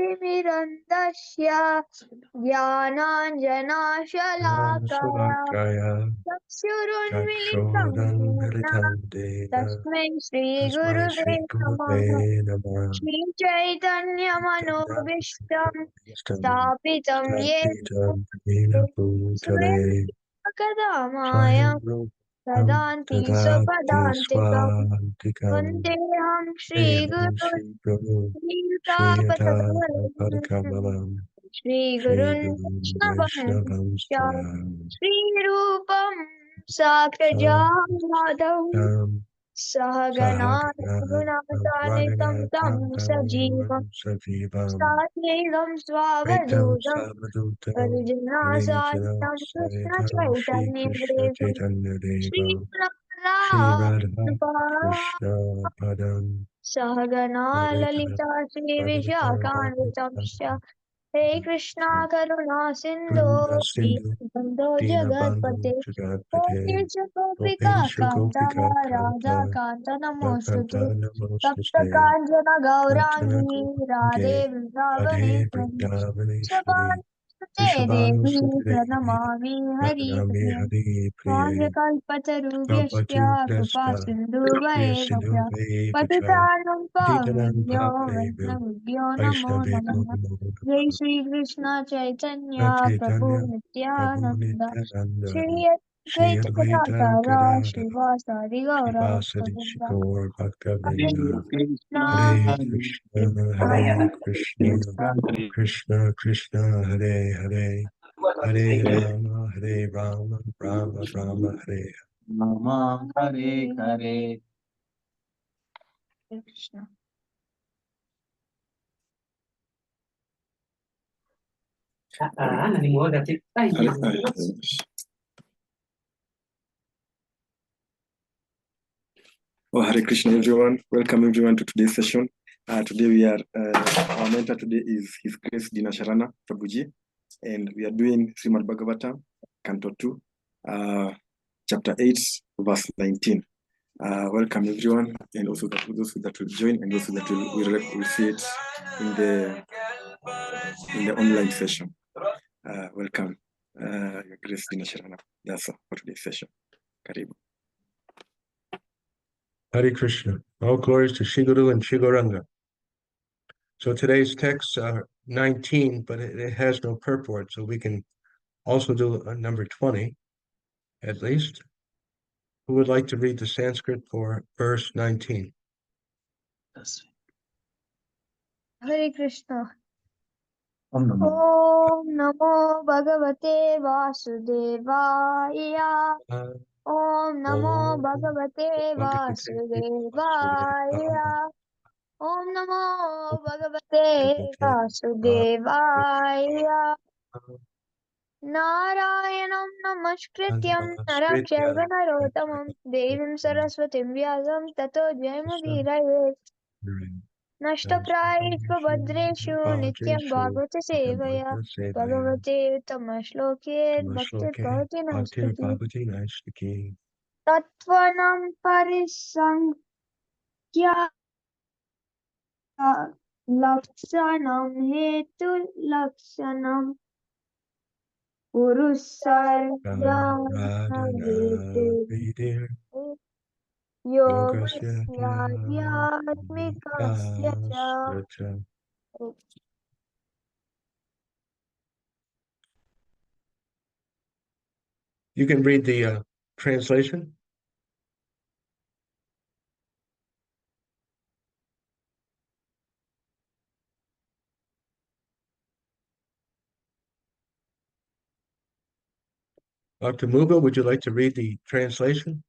ज्योतिर्मिरन्दस्य ज्ञानाञ्जनाशलाकया Shulakaya चक्षुरुन्मिलितं येन Chakshodamilitam Dena तस्मै Tasmai श्रीगुरुवे Shri नमः। Gurave Namah श्रीचैतन्यमनोभीष्टं Chaitanya स्थापितं येन Stapitam Dena स्वयं Bhutale कदा माया Swayam Rupam ददाति Tadati स्वपदान्तिकं Swantikam वन्देऽहं Devam श्रीगुरुं Shri Guru Shri Yata श्रीयुतापतकमलं Padakamalam Shri श्रीगुरुन् Guru वैष्णवं च Vaishnavamsa श्रीरूपं साग्रजातं Sam सहगना Sahagana रघुनाथान्वितं तं Raghunatham सजीवं Sajivam सात्वैवं Vitam स्वावधूतं Savadutam Harijana परिजनासादितं Krishna Sahitam Shri Krishna चैतन्यदेवं Chaitanya Deva Shri Radha Shri Radha Krishna Padam सहगना Harijana Lalita श्रीविशाखान्वितंश्च Padam हे कृष्णा करुणा सिन्धो Karuna Sindhu दीनबन्धो Dinabandhu जगत्पते Jagatpate Gopesh गोपिका Gopesha Kanta Gopika Radha Kanta Kant नमोऽस्तु ते Rakanta तप्त Namaste काञ्चन Kanchana गौराङ्गी Radhe Gopinge Radhe Vrindavaneshwari Vrindavaneshwari शबानुसुते Vrishabhanu देवी Sutade प्रणमामि Pranami हरिप्रिये Hari Priye वाञ्छकल्पतरुभ्यश्च Kalpatu कृपा Kriya सिन्धुभयेव च Sindhuve Vacha पतितानं Patitanam पावनेभ्यो Bhavneyo वैष्णवेभ्यो नमो Vaishnavebhyo नमः। Namo जय Namaha Shri Krishna Chaitanya Prabhu Chaitanya Prabhu Nityanand Nityananda Shri Shri Advaita Advaita Gadadhar Gadada श्रीवासादि Srivasadi गौरभक्तवृंद Shikor Hare Bhaktavinda Krishna Hare Krishna Hare Krishna, Krishna Krishna, Hare Hare, Hare Rama, Hare Rama, Rama Rama, Hare. Mama Hare Hare. Hare Krishna. Oh, Hare Krishna, everyone. Welcome, everyone, to today's session. Today we are, our mentor today is His Grace Dina Sharana, Prabhuji, and we are doing Srimad Bhagavatam, Canto 2, Chapter 8, verse 19. Welcome, everyone, and also those that will join and those that will see it in the online session. Welcome, Your Grace Dina Sharana. That's all for today's session. Karibu. Hare Krishna. All glories to Shiguru and Shiguranga. So today's texts are 19, but it has no purport, so we can also do a number 20, at least. Who would like to read the Sanskrit for verse 19? Hare Krishna. Om Namo. ॐ नमो भगवते वासुदेवाय। ॐ नमो Om भगवते Bhagavate वासुदेवाय। Vasudevaya. ॐ नमो भगवते Bhagavate वासुदेवाय। Vasudevaya. नारायणं नमस्कृत्यं नरं Namaskritya चैव नरोत्तमं देवीं सरस्वतीं व्यासं ततो जयमुदीरयेत्। नष्टप्रायेषु भद्रेषु नित्यं भागवत सेवया भगवते उत्तमश्लोके भक्तिर्भवति नस्तुति। तत्त्वनं परिसङ्ख्या लक्षणं हेतुलक्षणं पुरुषर्यामवेदे योगस्याध्यात्मिकस्य च। You can read the translation. Dr. Muga, would you like to read the translation?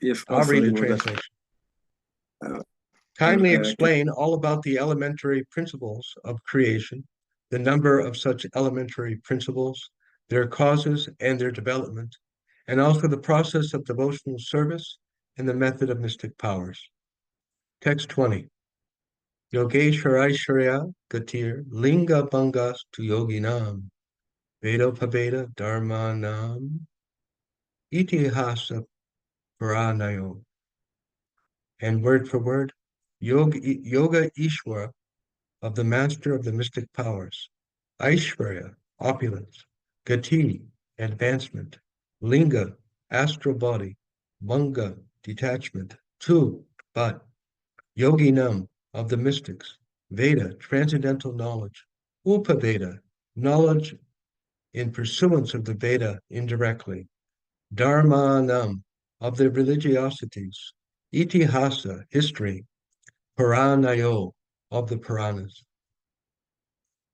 Yes, I'll read the sorry about that. translation. Kindly explain all about the elementary principles of creation, the number of such elementary principles, their causes and their development, and also the process of devotional service and the method of mystic powers. Text 20. Yogeshwaraishwarya Gatir Linga Bhangas to Yoginam Veda Paveda Dharmanam Itihasa Paranayo. And word for word, Yoga Ishvara of the master of the mystic powers, Aishvarya, opulence, Gati, advancement, Linga, astral body, Banga, detachment, Tu, but, Yoginam, of the mystics, Veda, transcendental knowledge, Upaveda, knowledge in pursuance of the Veda indirectly, Dharmanam, of the religiosities, Itihasa, history, Puranayo, of the Puranas.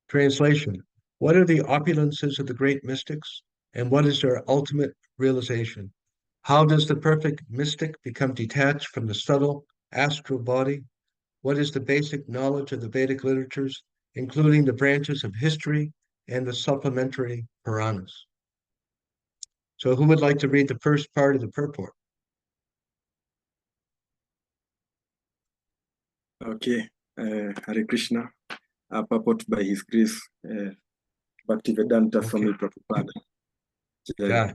Translation: what are the opulences of the great mystics, and what is their ultimate realization? How does the perfect mystic become detached from the subtle astral body? What is the basic knowledge of the Vedic literatures, including the branches of history and the supplementary Puranas? So who would like to read the first part of the purport? Okay, Hare Krishna, purport by His Grace, Bhaktivedanta Swami Prabhupada. Yeah.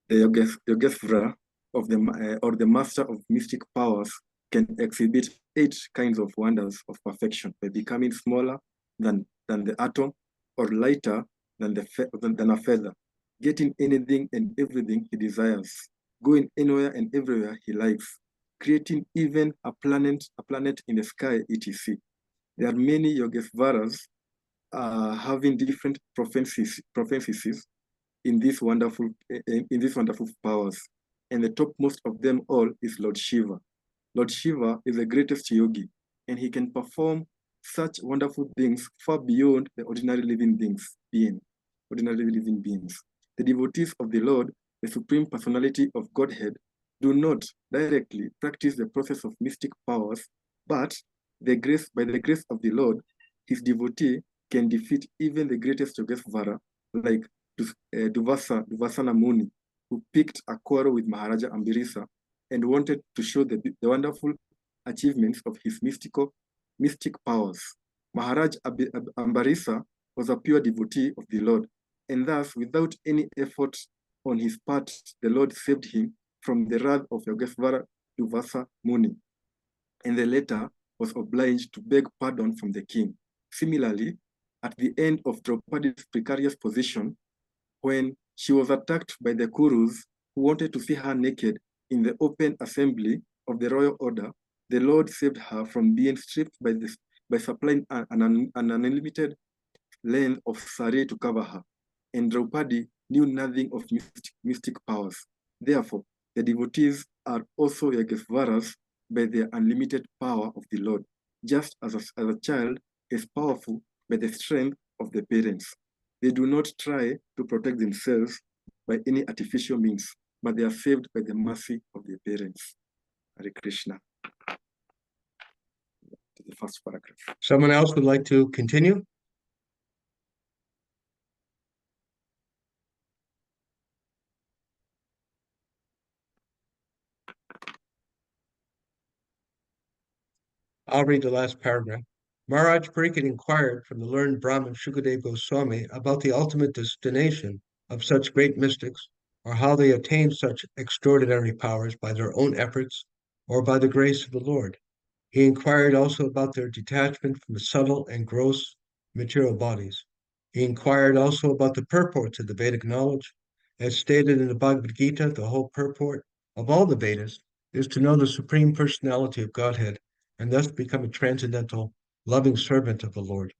The Yogesvara of the or the master of mystic powers can exhibit 8 kinds of wonders of perfection by becoming smaller than the atom or lighter than a feather, getting anything and everything he desires, going anywhere and everywhere he likes, creating even a planet in the sky, etc. There are many Yogesvaras having different prophecies in these wonderful powers, and the topmost of them all is Lord Shiva. Lord Shiva is the greatest yogi, and he can perform such wonderful things far beyond the ordinary living beings. The devotees of the Lord, the Supreme Personality of Godhead, do not directly practice the process of mystic powers, but by the grace of the Lord, his devotee can defeat even the greatest Yogesvara, like Duvasana Muni, who picked a quarrel with Maharaja Ambirisa and wanted to show the wonderful achievements of his mystic powers. Maharaj Ambarisa was a pure devotee of the Lord, and thus, without any effort on his part, the Lord saved him from the wrath of Yogesvara Duvasa Muni, and the latter was obliged to beg pardon from the king. Similarly, at the end of Draupadi's precarious position, when she was attacked by the Kurus who wanted to see her naked in the open assembly of the royal order, the Lord saved her from being stripped by supplying an unlimited length of sari to cover her. And Draupadi knew nothing of mystic powers. Therefore, the devotees are also Yogesvaras by the unlimited power of the Lord, just as a child is powerful by the strength of the parents. They do not try to protect themselves by any artificial means, but they are saved by the mercy of their parents. Hare Krishna. The first paragraph. Someone else would like to continue? I'll read the last paragraph. Maharaj Pariksit inquired from the learned Brahmin Shukadev Goswami about the ultimate destination of such great mystics, or how they attained such extraordinary powers by their own efforts or by the grace of the Lord. He inquired also about their detachment from the subtle and gross material bodies. He inquired also about the purports of the Vedic knowledge. As stated in the Bhagavad Gita, the whole purport of all the Vedas is to know the Supreme Personality of Godhead and thus become a transcendental, loving servant of the Lord.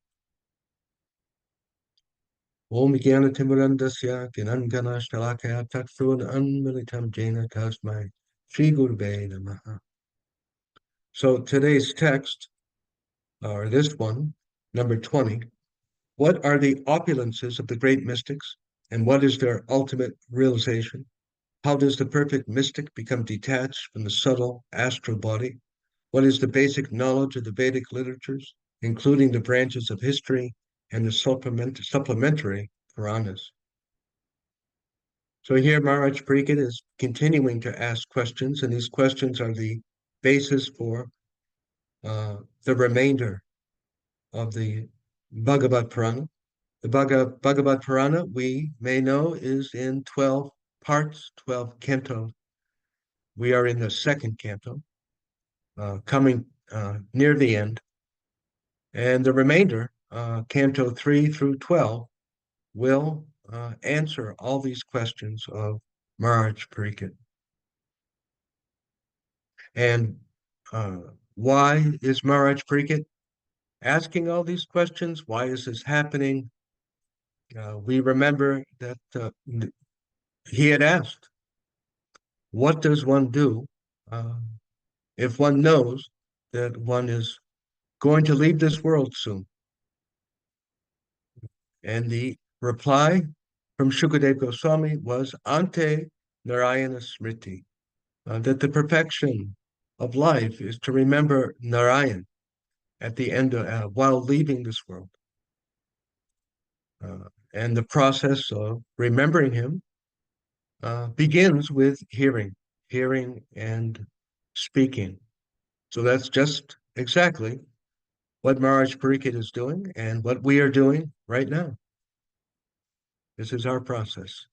Om Jnana Timurandasya Gnanangana Shalakaya Tatsun Anmilitam Jena Tasmai Shri Gurve Namaha. So today's text, or this one, number 20, what are the opulences of the great mystics, and what is their ultimate realization? How does the perfect mystic become detached from the subtle astral body? What is the basic knowledge of the Vedic literatures, including the branches of history and the supplementary Puranas? So here Maharaj Pariksit is continuing to ask questions, and these questions are the basis for the remainder of the Bhagavad Purana. The Bhagavad Purana, we may know, is in 12 parts, 12 cantos, We are in the second canto, coming near the end. And the remainder, canto 3 through 12, will answer all these questions of Maharaj Pariksit. And why is Maharaj Pariksit asking all these questions? Why is this happening? We remember that he had asked, what does one do if one knows that one is going to leave this world soon? And the reply from Shukadev Goswami was Ante Narayana Smriti, that the perfection of life is to remember Narayan at the end of, while leaving this world. And the process of remembering him begins with hearing and speaking. So that's just exactly what Maharaj Pariksit is doing and what we are doing right now. This is our process.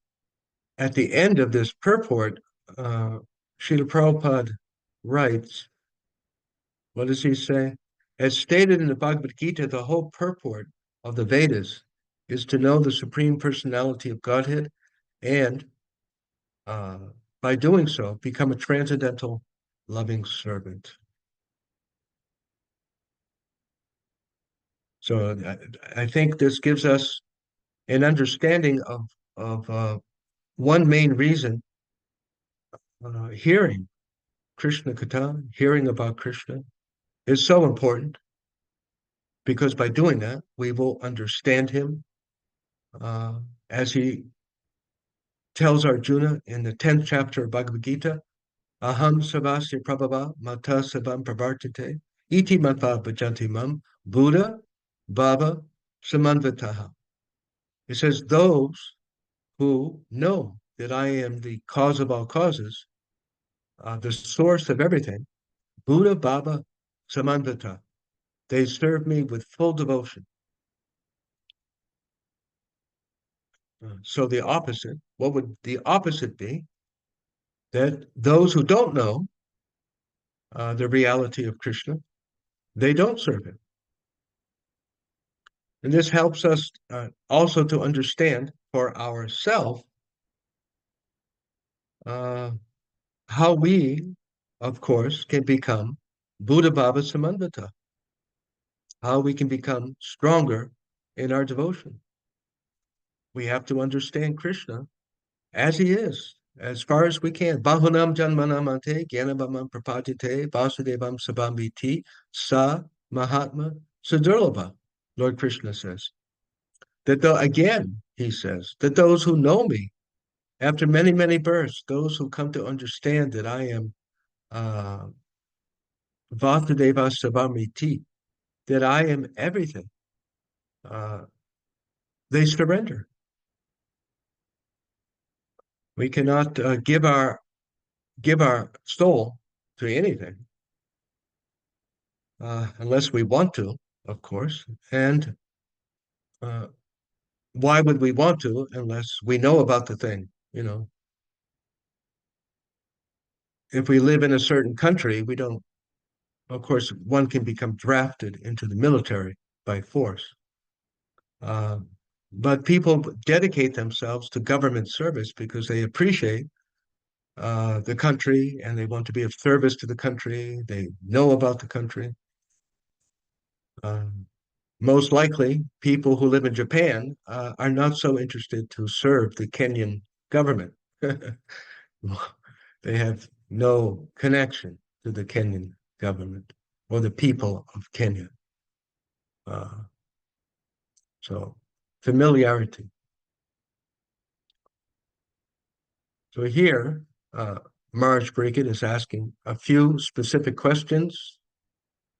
At the end of this purport, Srila Prabhupada writes, what does he say? As stated in the Bhagavad Gita, the whole purport of the Vedas is to know the Supreme Personality of Godhead and by doing so, become a transcendental loving servant. So I think this gives us an understanding of one main reason hearing Krishna Katha, hearing about Krishna is so important, because by doing that, we will understand him as he tells Arjuna in the 10th chapter of Bhagavad Gita, Aham savasya prabhava mata savam pravartate iti matva bhajanti mam Buddha bhava samanvitaha. It says, those who know that I am the cause of all causes, the source of everything, Buddha bhava samanvita, they serve me with full devotion. So the opposite, what would the opposite be? That those who don't know the reality of Krishna, they don't serve him. And this helps us also to understand for ourselves how we, of course, can become Buddha Bhava Samandata, how we can become stronger in our devotion. We have to understand Krishna as he is, as far as we can. Bahunam janmanamante gyanabhamam prapajite vasudevam sabambiti sa mahatma sadurlabha, Lord Krishna says. That again, he says, that those who know me after many, many births, those who come to understand that I am Vasudeva Savamiti, that I am everything, they surrender. We cannot give our soul to anything unless we want to, of course. And why would we want to unless we know about the thing? You know, if we live in a certain country, we don't. Of course, one can become drafted into the military by force. But people dedicate themselves to government service because they appreciate the country and they want to be of service to the country. They know about the country. Most likely, people who live in Japan are not so interested to serve the Kenyan government. They have no connection to the Kenyan government or the people of Kenya. So, familiarity. So here, Maharaj Pariksit is asking a few specific questions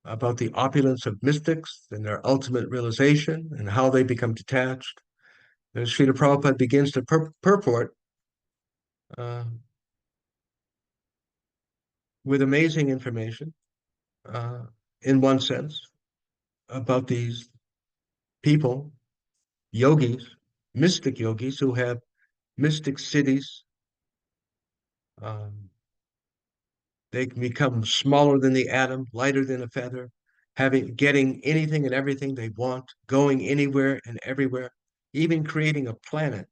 about the opulence of mystics and their ultimate realization and how they become detached. And Srila Prabhupada begins to purport with amazing information, in one sense, about these people, yogis, mystic yogis who have mystic cities, They can become smaller than the atom, lighter than a feather, getting anything and everything they want, going anywhere and everywhere, even creating a planet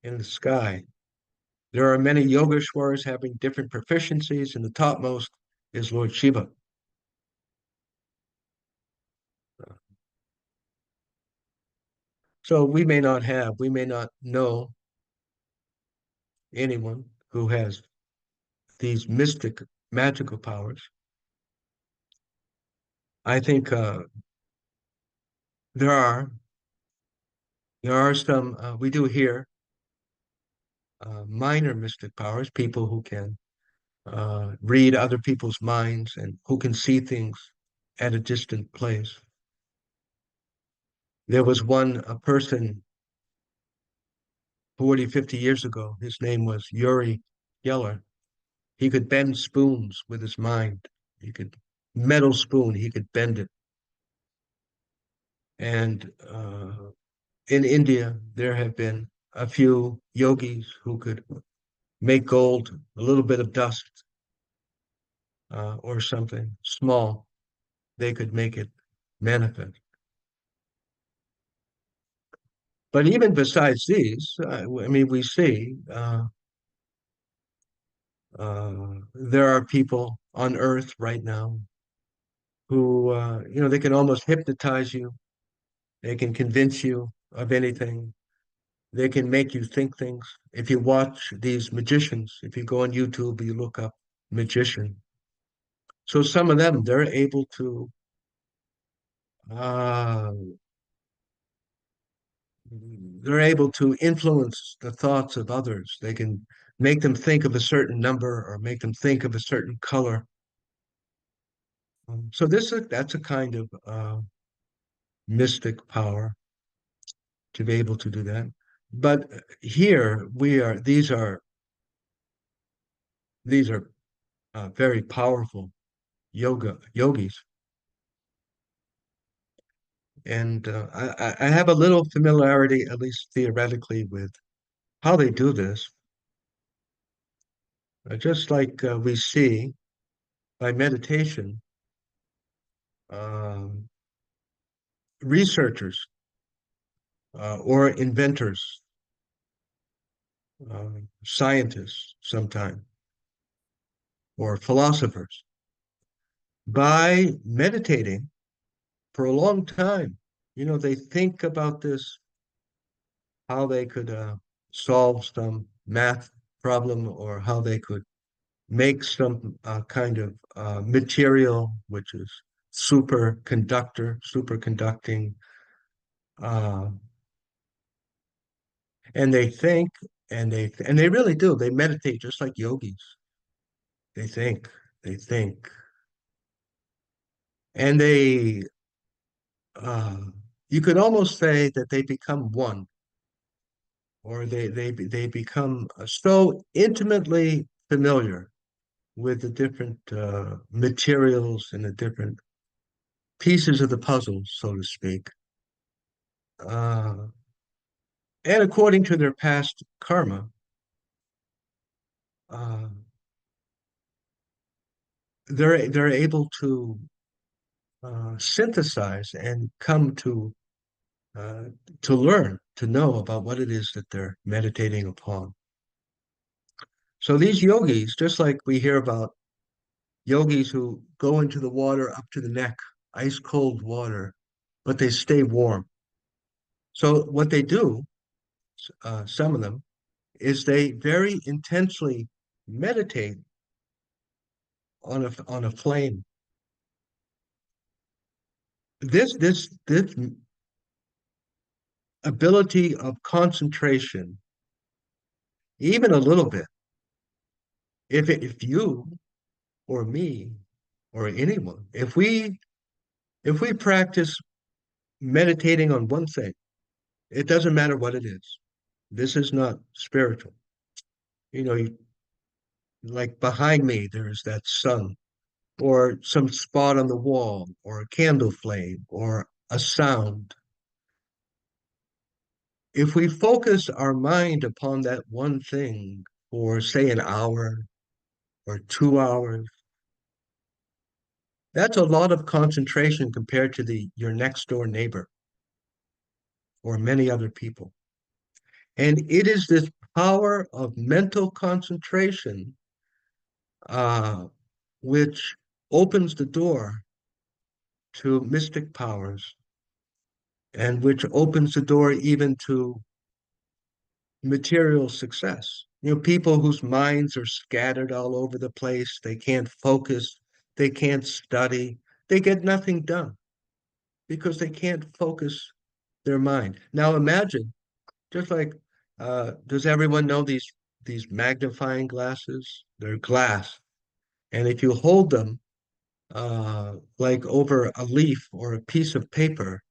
in the sky. There are many Yogeshwaras having different proficiencies, and the topmost is Lord Shiva. So we may not know anyone who has these mystic, magical powers. I think there are some, we do hear minor mystic powers, people who can read other people's minds and who can see things at a distant place. There was a person 40, 50 years ago. His name was Yuri Geller. He could bend spoons with his mind. He could metal spoon, he could bend it. And in India, there have been a few yogis who could make gold, a little bit of dust or something small. They could make it manifest. But even besides these, I mean, we see there are people on Earth right now who, they can almost hypnotize you. They can convince you of anything. They can make you think things. If you watch these magicians, if you go on YouTube, you look up magician. So some of them, uh, they're able to influence the thoughts of others. They can make them think of a certain number or make them think of a certain color. So that's a kind of mystic power to be able to do that. But here these are very powerful yogis. And I have a little familiarity, at least theoretically, with how they do this. Just like we see by meditation, um, researchers or inventors, scientists sometimes, or philosophers, by meditating for a long time, they think about this, how they could solve some math problem or how they could make some kind of material which is superconducting, uh, and they think, and they really do. They meditate just like yogis. They think, they think, and uh, you could almost say that they become one, or they become so intimately familiar with the different materials and the different pieces of the puzzle, so to speak. Uh, and according to their past karma, uh, they're able to synthesize and come uh, to learn, to know about what it is that they're meditating upon. So these yogis, just like we hear about yogis who go into the water up to the neck, ice cold water, but they stay warm. So what they do, some of them, is they very intensely meditate on a flame. This ability of concentration, even a little bit, if you or me or anyone, if we practice meditating on one thing, it doesn't matter what it is. This is not spiritual. You know, like behind me, there's that sun, or some spot on the wall, or a candle flame, or a sound. If we focus our mind upon that one thing for, say, an hour, or 2 hours. That's a lot of concentration compared to your next door neighbor or many other people. And it is this power of mental concentration which opens the door to mystic powers and which opens the door even to material success. People whose minds are scattered all over the place, they can't focus, they can't study, they get nothing done because they can't focus their mind. Now imagine, just like, does everyone know these magnifying glasses? They're glass. And if you hold them like over a leaf or a piece of paper,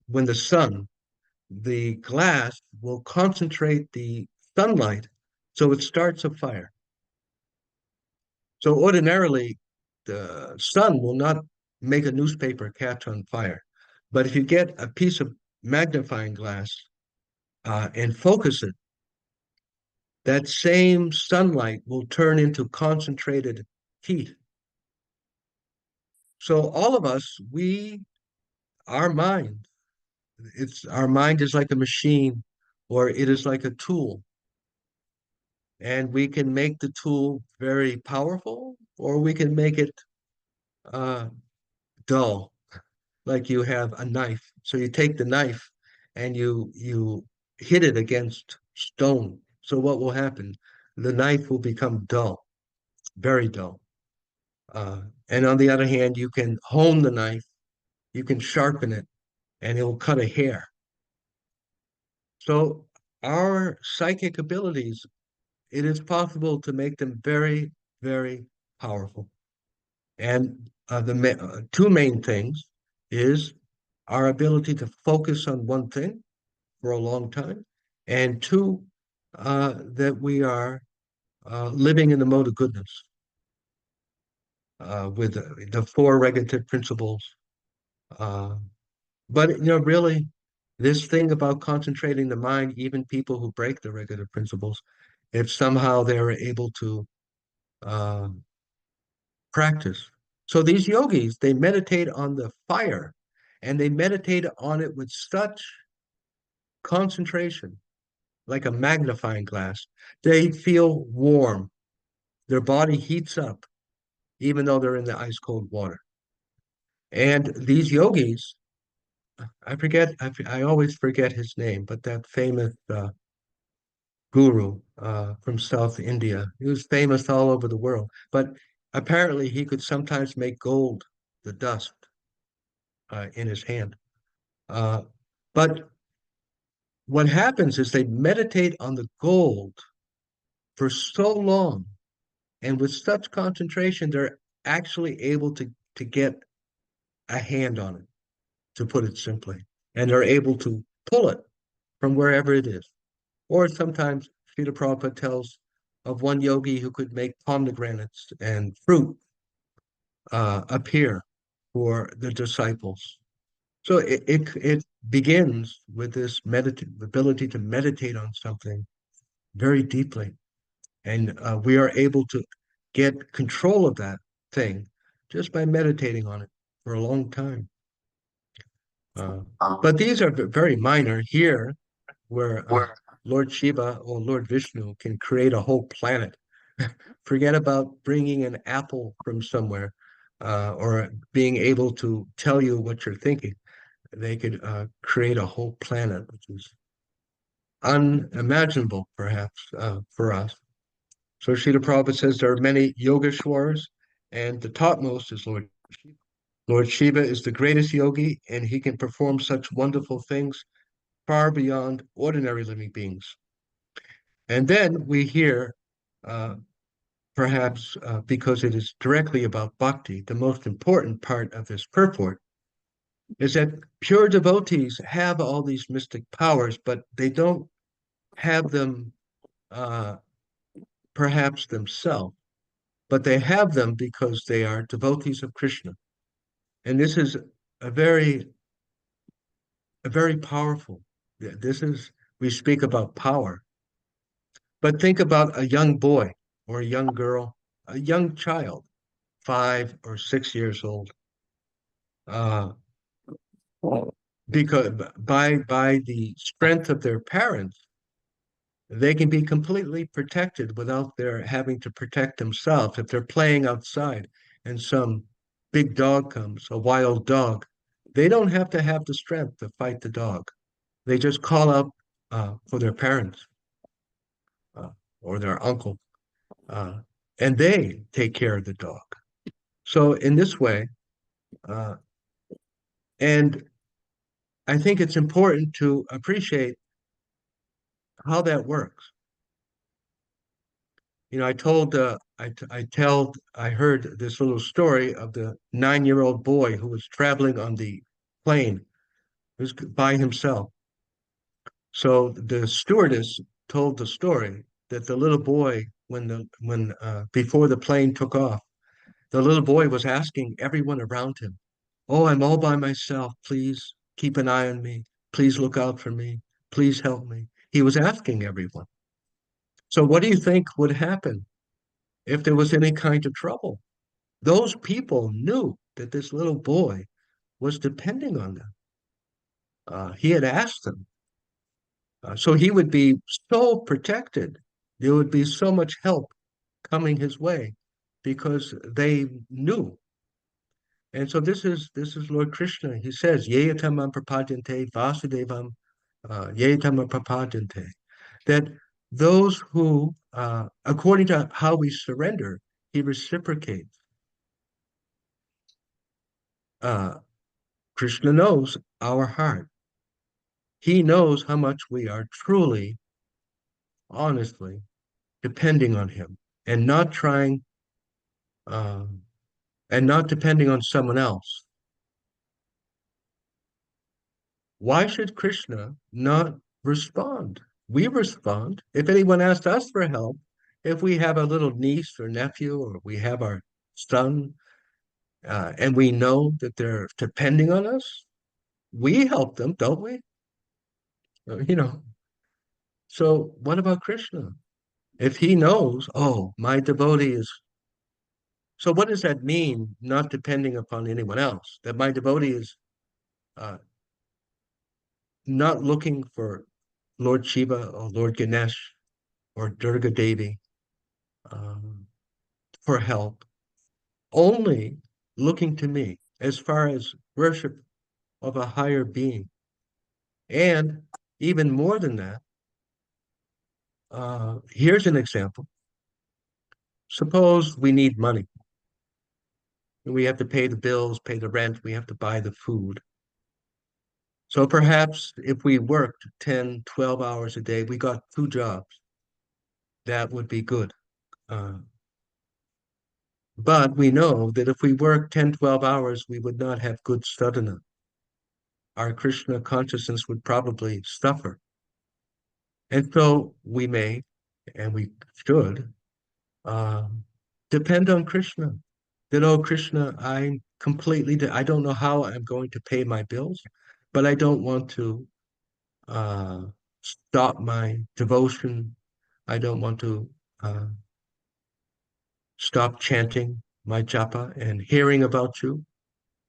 when the glass will concentrate the sunlight, so it starts a fire. So ordinarily, the sun will not make a newspaper catch on fire. But if you get a piece of magnifying glass and focus it, that same sunlight will turn into concentrated heat. So all of us, our mind, our mind is like a machine or it is like a tool. And we can make the tool very powerful or we can make it uh, dull, like you have a knife. So you take the knife and you hit it against stone. So what will happen? The knife will become dull, very dull. And on the other hand, you can hone the knife, you can sharpen it, and it will cut a hair. So our psychic abilities, it is possible to make them very, very powerful. And the two main things is our ability to focus on one thing for a long time, and two, that we are living in the mode of goodness with the four regulative principles. But really, this thing about concentrating the mind, even people who break the regulative principles, if somehow they're able to uh, practice. So these yogis, they meditate on the fire and they meditate on it with such concentration, like a magnifying glass. They feel warm. Their body heats up, even though they're in the ice cold water. And these yogis, I always forget his name, but that famous guru from South India, he was famous all over the world. But apparently, he could sometimes make gold, the dust, in his hand. But what happens is they meditate on the gold for so long and with such concentration, they're actually able to get a hand on it, to put it simply. And they're able to pull it from wherever it is. Or sometimes Srila Prabhupada tells of one yogi who could make pomegranates and fruit appear for the disciples. So it begins with this ability to meditate on something very deeply. And we are able to get control of that thing just by meditating on it for a long time. But these are very minor here, where Lord Shiva or Lord Vishnu can create a whole planet. Forget about bringing an apple from somewhere or being able to tell you what you're thinking. They could create a whole planet, which is unimaginable, perhaps, for us. So Srila Prabhupada says there are many Yogeshwaras, and the topmost is Lord Shiva. Lord Shiva is the greatest yogi, and he can perform such wonderful things far beyond ordinary living beings. And then we hear, perhaps because it is directly about bhakti, the most important part of this purport is that pure devotees have all these mystic powers, but they don't have them uh, perhaps themselves, but they have them because they are devotees of Krishna. And this is a very, a very powerful. We speak about power, but think about a young boy or a young girl. a young child, 5 or 6 years old, uh, because by the strength of their parents, they can be completely protected without their having to protect themselves. If they're playing outside and some big dog comes, a wild dog, they don't have to have the strength to fight the dog. They just call out for their parents uh, or their uncle, uh, and they take care of the dog. So in this way, uh, and I think it's important to appreciate how that works. You know, I heard this little story of the 9-year-old boy who was traveling on the plane, who was by himself. So the stewardess told the story that the little boy, before the plane took off, the little boy was asking everyone around him, "Oh, I'm all by myself. Please keep an eye on me. Please look out for me. Please help me." He was asking everyone. So what do you think would happen if there was any kind of trouble? Those people knew that this little boy was depending on them. He had asked them. So he would be so protected. There would be so much help coming his way because they knew. And so this is Lord Krishna. He says, Yeyatamam prapadyante vasudevam yeyatamam prapadyante. That those who, according to how we surrender, he reciprocates. Krishna knows our heart. He knows how much we are truly, honestly depending on him and not trying um, and not depending on someone else. Why should Krishna not respond? We respond. If anyone asks us for help, if we have a little niece or nephew, or we have our son, and we know that they're depending on us, we help them, don't we? You know. So what about Krishna? If he knows, oh, my devotee is. So what does that mean? Not depending upon anyone else. That my devotee is uh, not looking for Lord Shiva or Lord Ganesh or Durga Devi um, for help, only looking to me as far as worship of a higher being. And even more than that, here's an example. Suppose we need money. We have to pay the bills, pay the rent, we have to buy the food. So perhaps if we worked 10, 12 hours a day, we got 2 jobs, that would be good. Uh, but we know that if we work 10, 12 hours, we would not have good sadhana. Our Krishna consciousness would probably suffer. And so we may, and we should, uh, depend on Krishna. That, oh, Krishna, I don't know how I'm going to pay my bills, but I don't want to uh, stop my devotion. I don't want to uh, stop chanting my japa and hearing about you.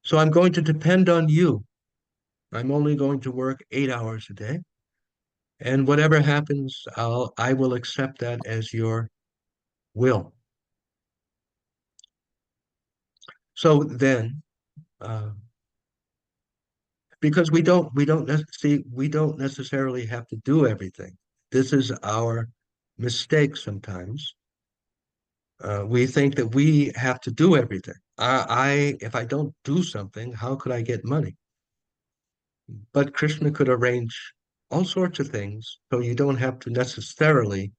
So I'm going to depend on you. I'm only going to work 8 hours a day. And whatever happens, I will accept that as your will. So then, uh, because we don't necessarily have to do everything. This is our mistake sometimes. We think that we have to do everything. If I don't do something, how could I get money? But Krishna could arrange all sorts of things, so you don't have to necessarily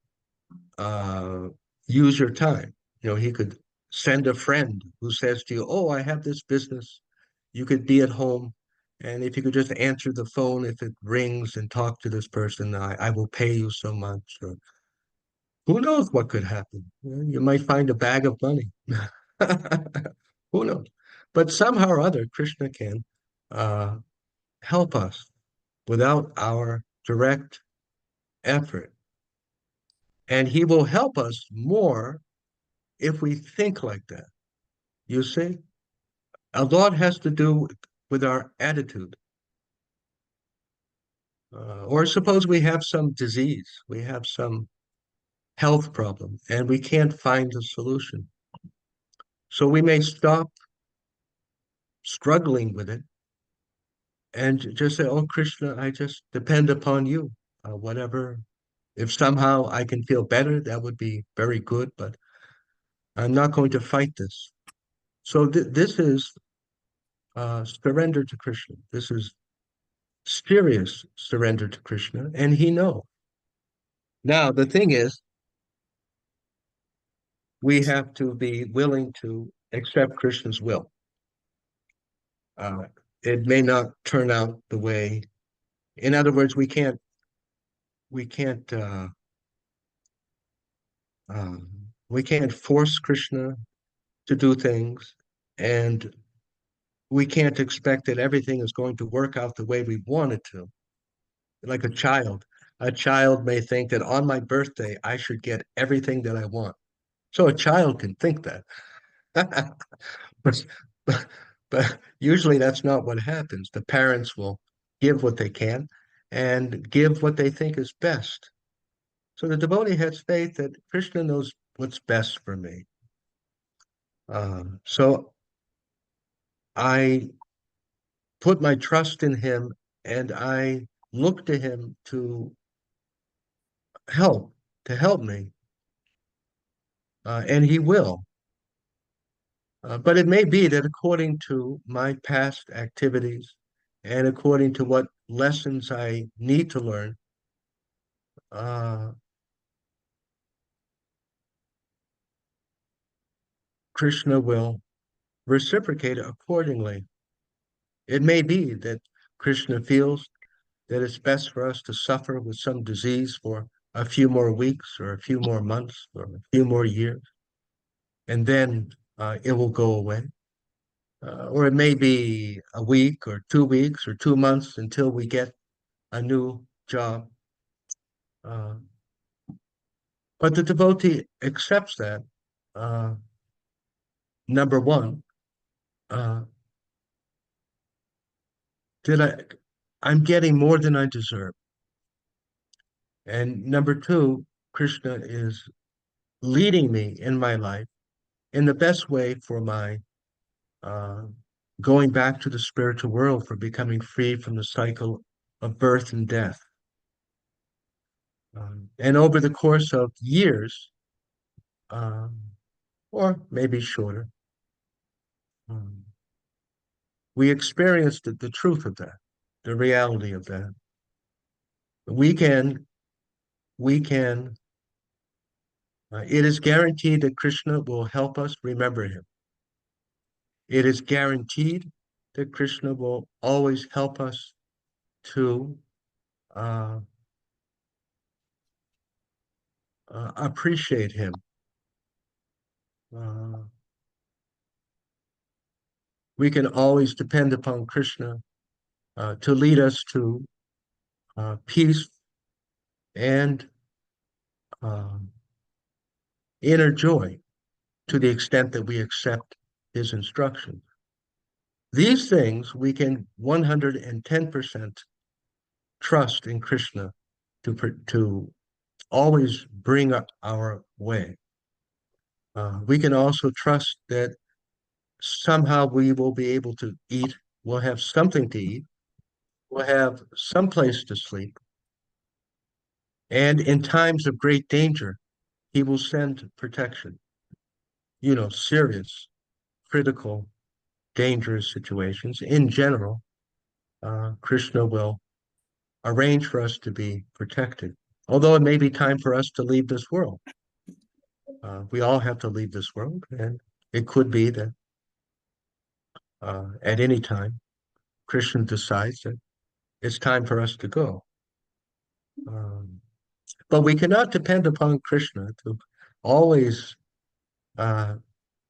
uh, use your time. You know, he could send a friend who says to you, "Oh, I have this business." You could be at home, and if you could just answer the phone if it rings and talk to this person, I will pay you so much. Or who knows what could happen? You might find a bag of money. Who knows? But somehow or other, Krishna can uh, help us without our direct effort. And he will help us more if we think like that. You see, a lot has to do with our attitude. Or suppose we have some disease, we have some health problem, and we can't find a solution. So we may stop struggling with it and just say, "Oh, Krishna, I just depend upon you. Whatever. If somehow I can feel better, that would be very good, but I'm not going to fight this." So this is surrender to Krishna. This is serious surrender to Krishna, and he knows. Now, the thing is, we have to be willing to accept Krishna's will. Uh, it may not turn out the way. In other words, we can't um, we can't force Krishna to do things, and we can't expect that everything is going to work out the way we want it to. Like a child may think that on my birthday I should get everything that I want. So a child can think that. but, but usually that's not what happens. The parents will give what they can and give what they think is best. So the devotee has faith that Krishna knows what's best for me. So I put my trust in him and I look to him help, to help me, and he will. But it may be that according to my past activities and according to what lessons I need to learn, uh, Krishna will reciprocate accordingly. It may be that Krishna feels that it's best for us to suffer with some disease for a few more weeks or a few more months or a few more years, and then it will go away. Or it may be a week or 2 weeks or 2 months until we get a new job. Uh, but the devotee accepts that, uh, number one, uh, I'm getting more than I deserve. And number two, Krishna is leading me in my life in the best way for my uh, going back to the spiritual world, for becoming free from the cycle of birth and death. And over the course of years, um, or maybe shorter, um, we experienced the truth of that, the reality of that. We can, we can, it is guaranteed that Krishna will help us remember him. It is guaranteed that Krishna will always help us to uh, appreciate him. Uh, we can always depend upon Krishna to lead us to peace and inner joy to the extent that we accept his instructions. These things we can 110% trust in Krishna to always bring up our way. We can also trust that somehow we will be able to eat, we'll have something to eat, we'll have some place to sleep. And in times of great danger, he will send protection. Serious, critical, dangerous situations. In general, Krishna will arrange for us to be protected. Although it may be time for us to leave this world. We all have to leave this world, and it could be that at any time, Krishna decides that it's time for us to go. But we cannot depend upon Krishna to always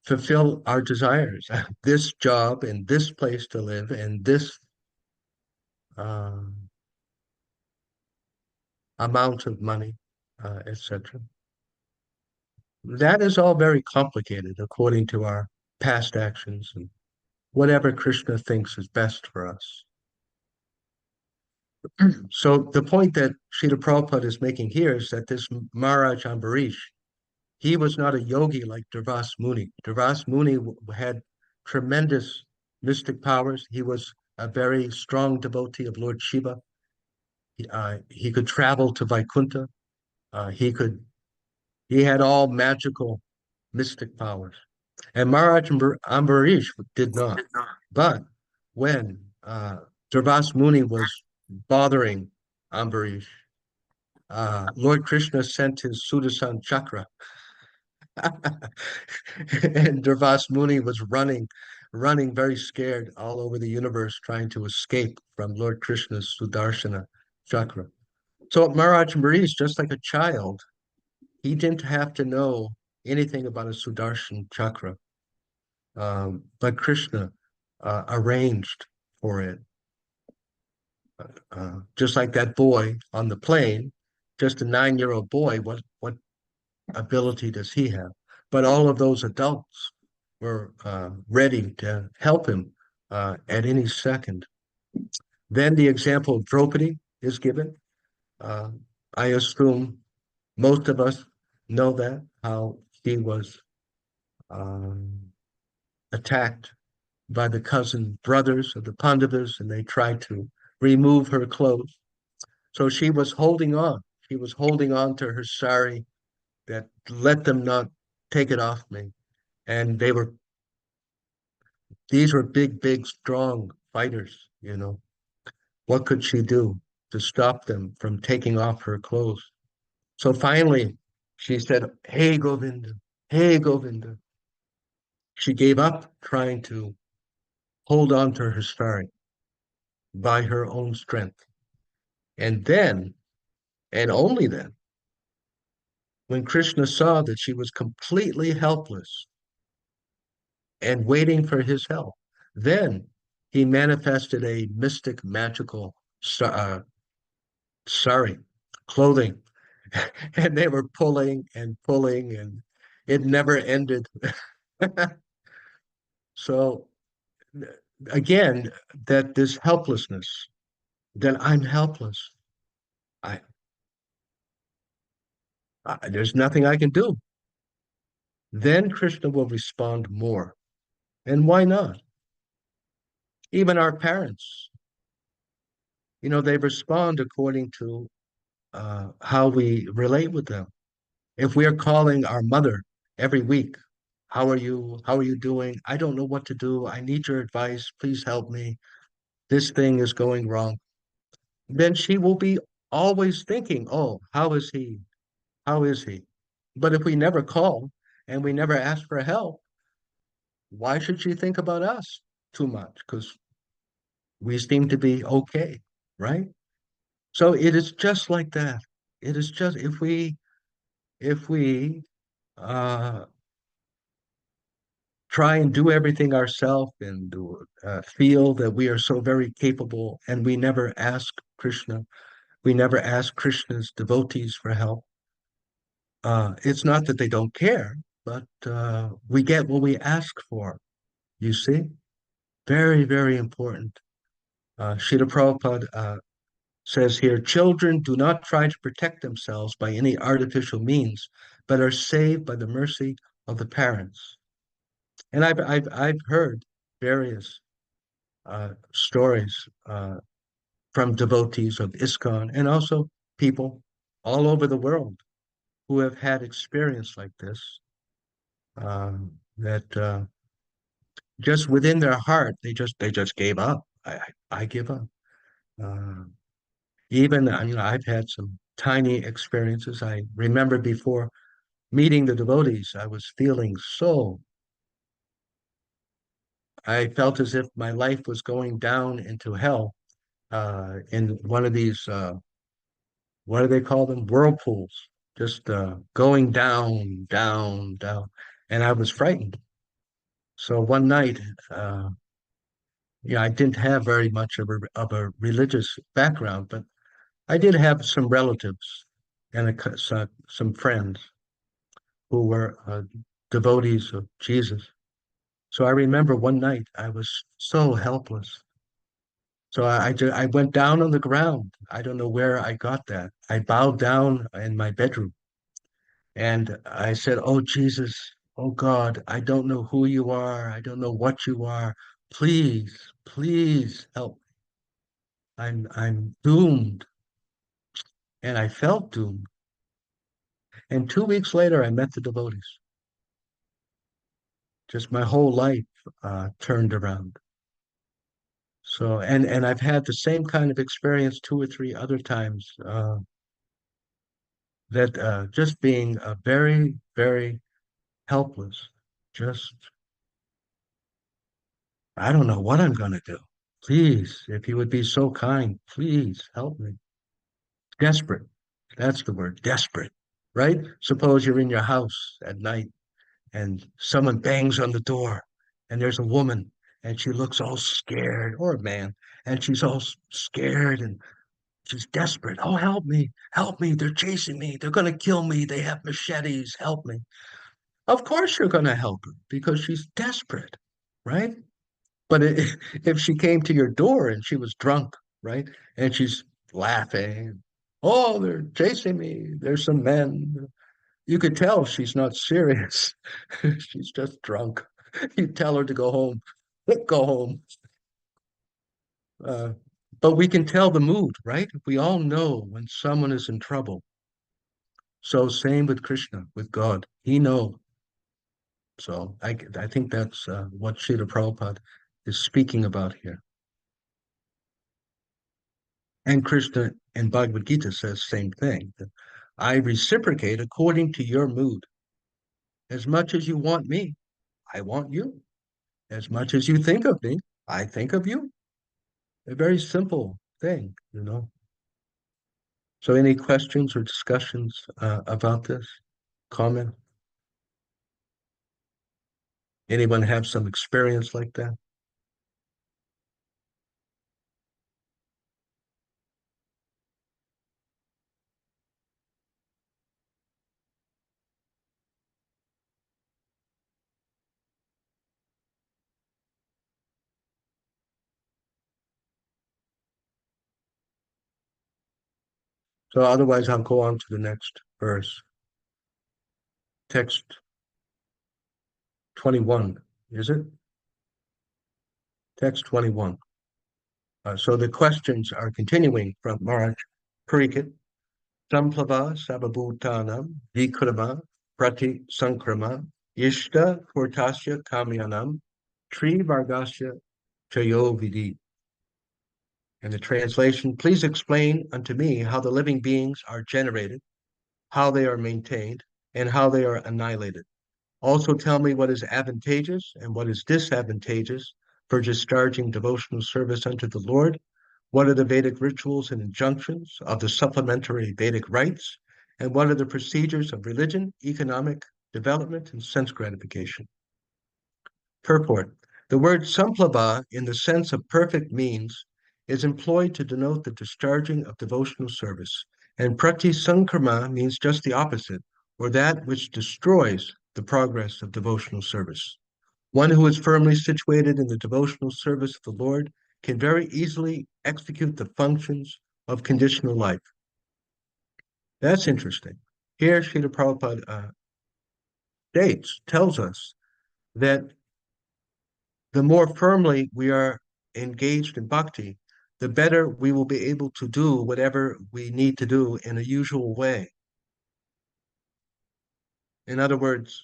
fulfill our desires, this job and this place to live and this uh, amount of money, etc. that is all very complicated according to our past actions and whatever Krishna thinks is best for us. So the point that Srila Prabhupada is making here is that this Maharaj Ambarish, he was not a yogi like Durvas Muni. Durvas Muni had tremendous mystic powers. He was a very strong devotee of Lord Shiva. He could travel to Vaikuntha. He had all magical mystic powers. And Maharaj Ambarish did not. But when Durvas Muni was bothering Ambarish, Lord Krishna sent his Sudarshan chakra, and Durvas Muni was running very scared all over the universe, trying to escape from Lord Krishna's Sudarshana chakra. So Maharaj Ambarish, just like a child, he didn't have to know anything about a Sudarshan chakra, but Krishna arranged for it. Just like that boy on the plane, just a 9-year-old boy, what ability does he have? But all of those adults were ready to help him at any second. Then the example of Draupadi is given. I assume most of us know that, how she was attacked by the cousin brothers of the Pandavas, and they tried to remove her clothes. So she was holding on. She was holding on to her sari, that let them not take it off me. And these were big, strong fighters, you know. What could she do to stop them from taking off her clothes? So finally, she said, "Hey, Govinda, hey, Govinda." She gave up trying to hold on to her sari by her own strength. And then, and only then, when Krishna saw that she was completely helpless and waiting for his help, then he manifested a mystic, magical sari, clothing. And they were pulling and pulling, and it never ended. So again, that this helplessness, that I'm helpless. I, there's nothing I can do. Then Krishna will respond more. And why not? Even our parents, they respond according to how we relate with them. If we are calling our mother every week, how are you? How are you doing? I don't know what to do. I need your advice. Please help me. This thing is going wrong. Then she will be always thinking, oh, how is he? How is he? But if we never call and we never ask for help, why should she think about us too much? Because we seem to be okay, right? So it is just like that. It is just if we uh, try and do everything ourselves and feel that we are so very capable, and we never ask Krishna, we never ask Krishna's devotees for help. It's not that they don't care, but we get what we ask for. You see, very, very important. Srila Prabhupada says here, children do not try to protect themselves by any artificial means, but are saved by the mercy of the parents. And I've heard various stories from devotees of ISKCON, and also people all over the world who have had experience like this, that just within their heart they just gave up. I give up. Uh, Even I've had some tiny experiences. I remember before meeting the devotees, I felt as if my life was going down into hell, in one of these, what do they call them? Whirlpools, just going down, down, down. And I was frightened. So one night, I didn't have very much of a religious background, but I did have some relatives and some friends who were devotees of Jesus. So I remember one night I was so helpless. So I went down on the ground. I don't know where I got that. I bowed down in my bedroom and I said, "Oh Jesus, oh God, I don't know who you are. I don't know what you are. Please, please help. I'm doomed." And I felt doomed. And 2 weeks later, I met the devotees. Just my whole life turned around. So, and I've had the same kind of experience two or three other times. That just being very, very helpless. Just, I don't know what I'm going to do. Please, if you would be so kind, please help me. Desperate. That's the word, desperate, right? Suppose you're in your house at night and someone bangs on the door and there's a woman and she looks all scared, or a man, and she's all scared and she's desperate. Oh, help me, help me. They're chasing me. They're going to kill me. They have machetes. Help me. Of course you're going to help her because she's desperate, right? But if she came to your door and she was drunk, right? And she's laughing, oh, they're chasing me. There's some men. You could tell she's not serious. She's just drunk. You tell her to go home. Go home. Uh, but we can tell the mood, right? We all know when someone is in trouble. So same with Krishna, with God. He knows. So I think that's what Srila Prabhupada is speaking about here. And Krishna in Bhagavad Gita says same thing. That I reciprocate according to your mood. As much as you want me, I want you. As much as you think of me, I think of you. A very simple thing, you know. So any questions or discussions about this? Comment? Anyone have some experience like that? So otherwise, I'll go on to the next verse. Text 21, is it? Text 21. So the questions are continuing from Maharaj Parikit. Samplava sababhutanam vikrama prati sankrama ishta purtasya kamyanam tri vargasya chayo vidi. And the translation, please explain unto me how the living beings are generated, how they are maintained, and how they are annihilated. Also tell me what is advantageous and what is disadvantageous for discharging devotional service unto the Lord. What are the Vedic rituals and injunctions of the supplementary Vedic rites? And what are the procedures of religion, economic development, and sense gratification? Purport. The word samplava, in the sense of perfect means, is employed to denote the discharging of devotional service, and prati sankrama means just the opposite, or that which destroys the progress of devotional service. One who is firmly situated in the devotional service of the Lord can very easily execute the functions of conditional life. That's interesting. Here, Srila Prabhupada tells us that the more firmly we are engaged in bhakti, the better we will be able to do whatever we need to do in a usual way. In other words,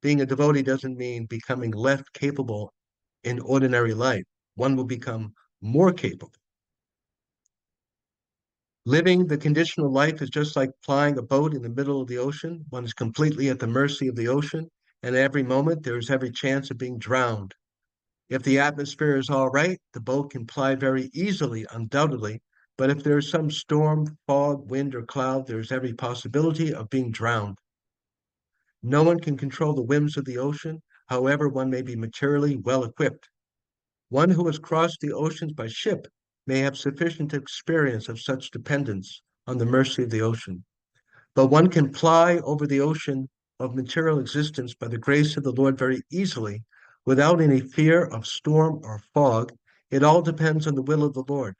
being a devotee doesn't mean becoming less capable in ordinary life. One will become more capable. Living the conditional life is just like flying a boat in the middle of the ocean. One is completely at the mercy of the ocean, and at every moment there is every chance of being drowned. If the atmosphere is all right, the boat can ply very easily, undoubtedly. But if there is some storm, fog, wind, or cloud, there is every possibility of being drowned. No one can control the whims of the ocean, however, one may be materially well equipped. One who has crossed the oceans by ship may have sufficient experience of such dependence on the mercy of the ocean. But one can fly over the ocean of material existence by the grace of the Lord very easily, without any fear of storm or fog. It all depends on the will of the Lord.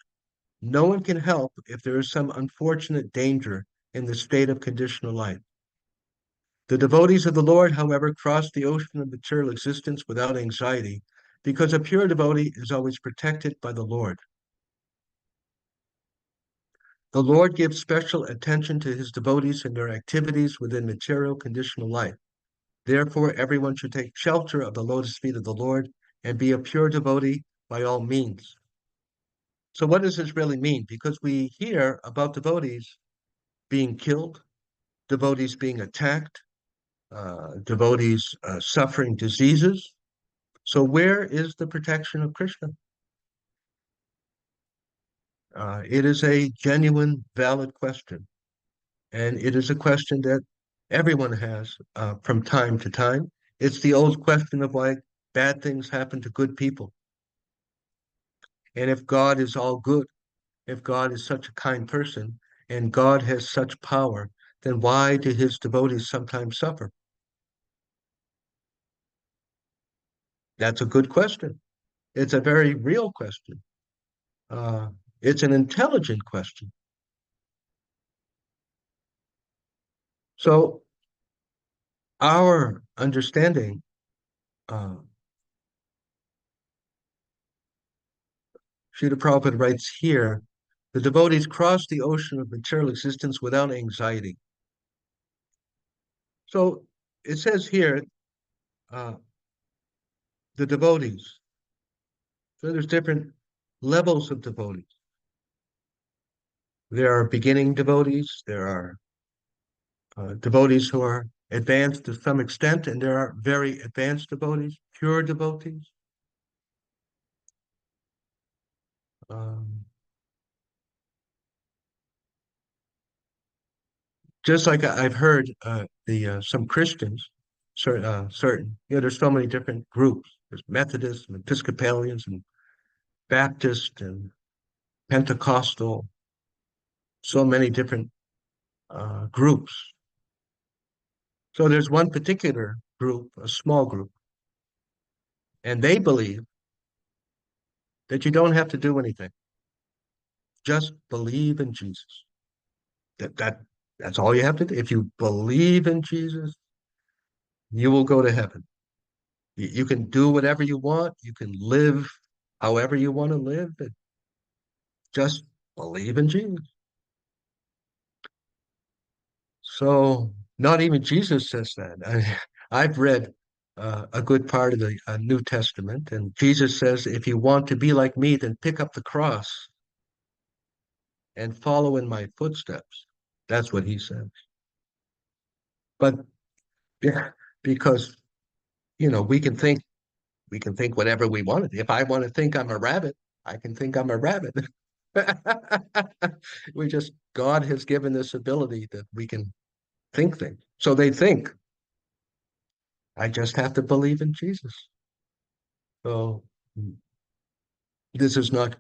No one can help if there is some unfortunate danger in the state of conditional life. The devotees of the Lord, however, cross the ocean of material existence without anxiety, because a pure devotee is always protected by the Lord. The Lord gives special attention to his devotees in their activities within material conditional life. Therefore, everyone should take shelter of the lotus feet of the Lord and be a pure devotee by all means. So what does this really mean? Because we hear about devotees being killed, devotees being attacked, devotees suffering diseases. So where is the protection of Krishna? It is a genuine, valid question. And it is a question that everyone has from time to time. It's the old question of why bad things happen to good people. And if God is all good, if God is such a kind person, and God has such power, then why do his devotees sometimes suffer? That's a good question. It's a very real question. It's an intelligent question. So our understanding, Srila Prabhupada writes here, the devotees cross the ocean of material existence without anxiety. So it says here, the devotees. So there's different levels of devotees. There are beginning devotees, there are devotees who are advanced to some extent, and there are very advanced devotees, pure devotees. Just like I've heard some Christians, certain, there's so many different groups. There's Methodists and Episcopalians and Baptist and Pentecostal, so many different groups. So there's one particular group, a small group, and they believe that you don't have to do anything. Just believe in Jesus. That's all you have to do. If you believe in Jesus, you will go to heaven. You can do whatever you want. You can live however you want to live. But just believe in Jesus. So not even Jesus says that. I've read a good part of the New Testament, and Jesus says, if you want to be like me, then pick up the cross and follow in my footsteps. That's what he says. But yeah, because we can think whatever we want. If I want to think I'm a rabbit, I can think I'm a rabbit. God has given this ability that we can think things. So they think, I just have to believe in Jesus. So this is not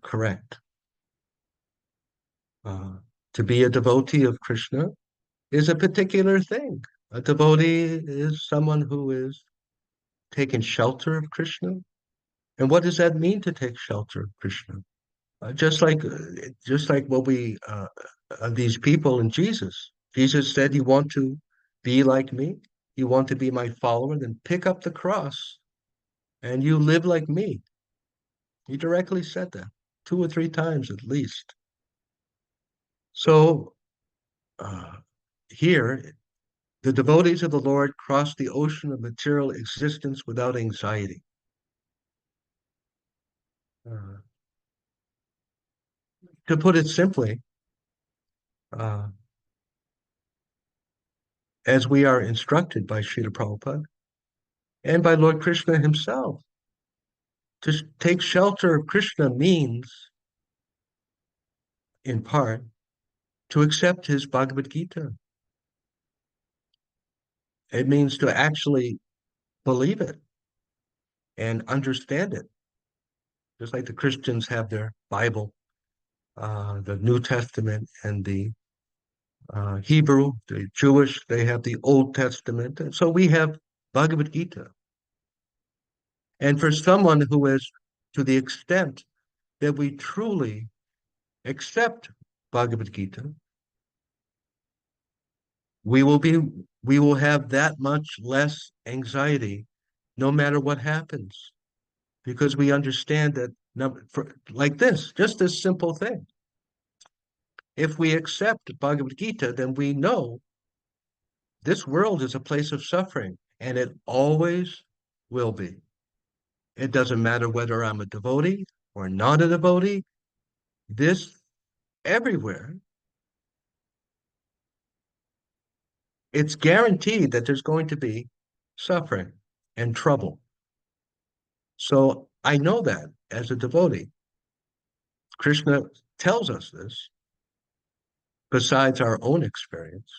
correct. To be a devotee of Krishna is a particular thing. A devotee is someone who is taking shelter of Krishna. And what does that mean to take shelter of Krishna? Just like what these people in Jesus. Jesus said, "You want to be like me? You want to be my follower? Then pick up the cross and you live like me." He directly said that 2 or 3 times at least. So here, the devotees of the Lord cross the ocean of material existence without anxiety. Uh, to put it simply, uh, as we are instructed by Srila Prabhupada and by Lord Krishna himself, to take shelter of Krishna means, in part, to accept his Bhagavad Gita. It means to actually believe it and understand it. Just like the Christians have their Bible, the New Testament, and the Hebrew, the Jewish, they have the Old Testament. And so we have Bhagavad Gita. And for someone who is, to the extent that we truly accept Bhagavad Gita, we will have that much less anxiety no matter what happens, because we understand that like this, just this simple thing. If we accept Bhagavad Gita, then we know this world is a place of suffering, and it always will be. It doesn't matter whether I'm a devotee or not a devotee. This everywhere, it's guaranteed that there's going to be suffering and trouble. So I know that as a devotee. Krishna tells us this besides our own experience.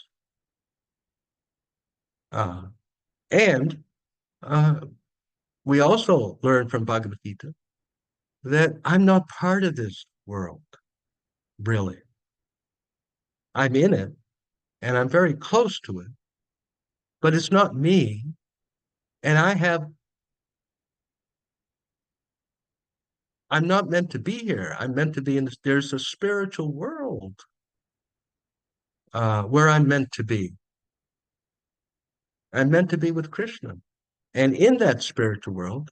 And we also learn from Bhagavad Gita that I'm not part of this world, really. I'm in it and I'm very close to it, but it's not me. And I'm not meant to be here. I'm meant to be there's a spiritual world where I'm meant to be. I'm meant to be with Krishna. And in that spiritual world,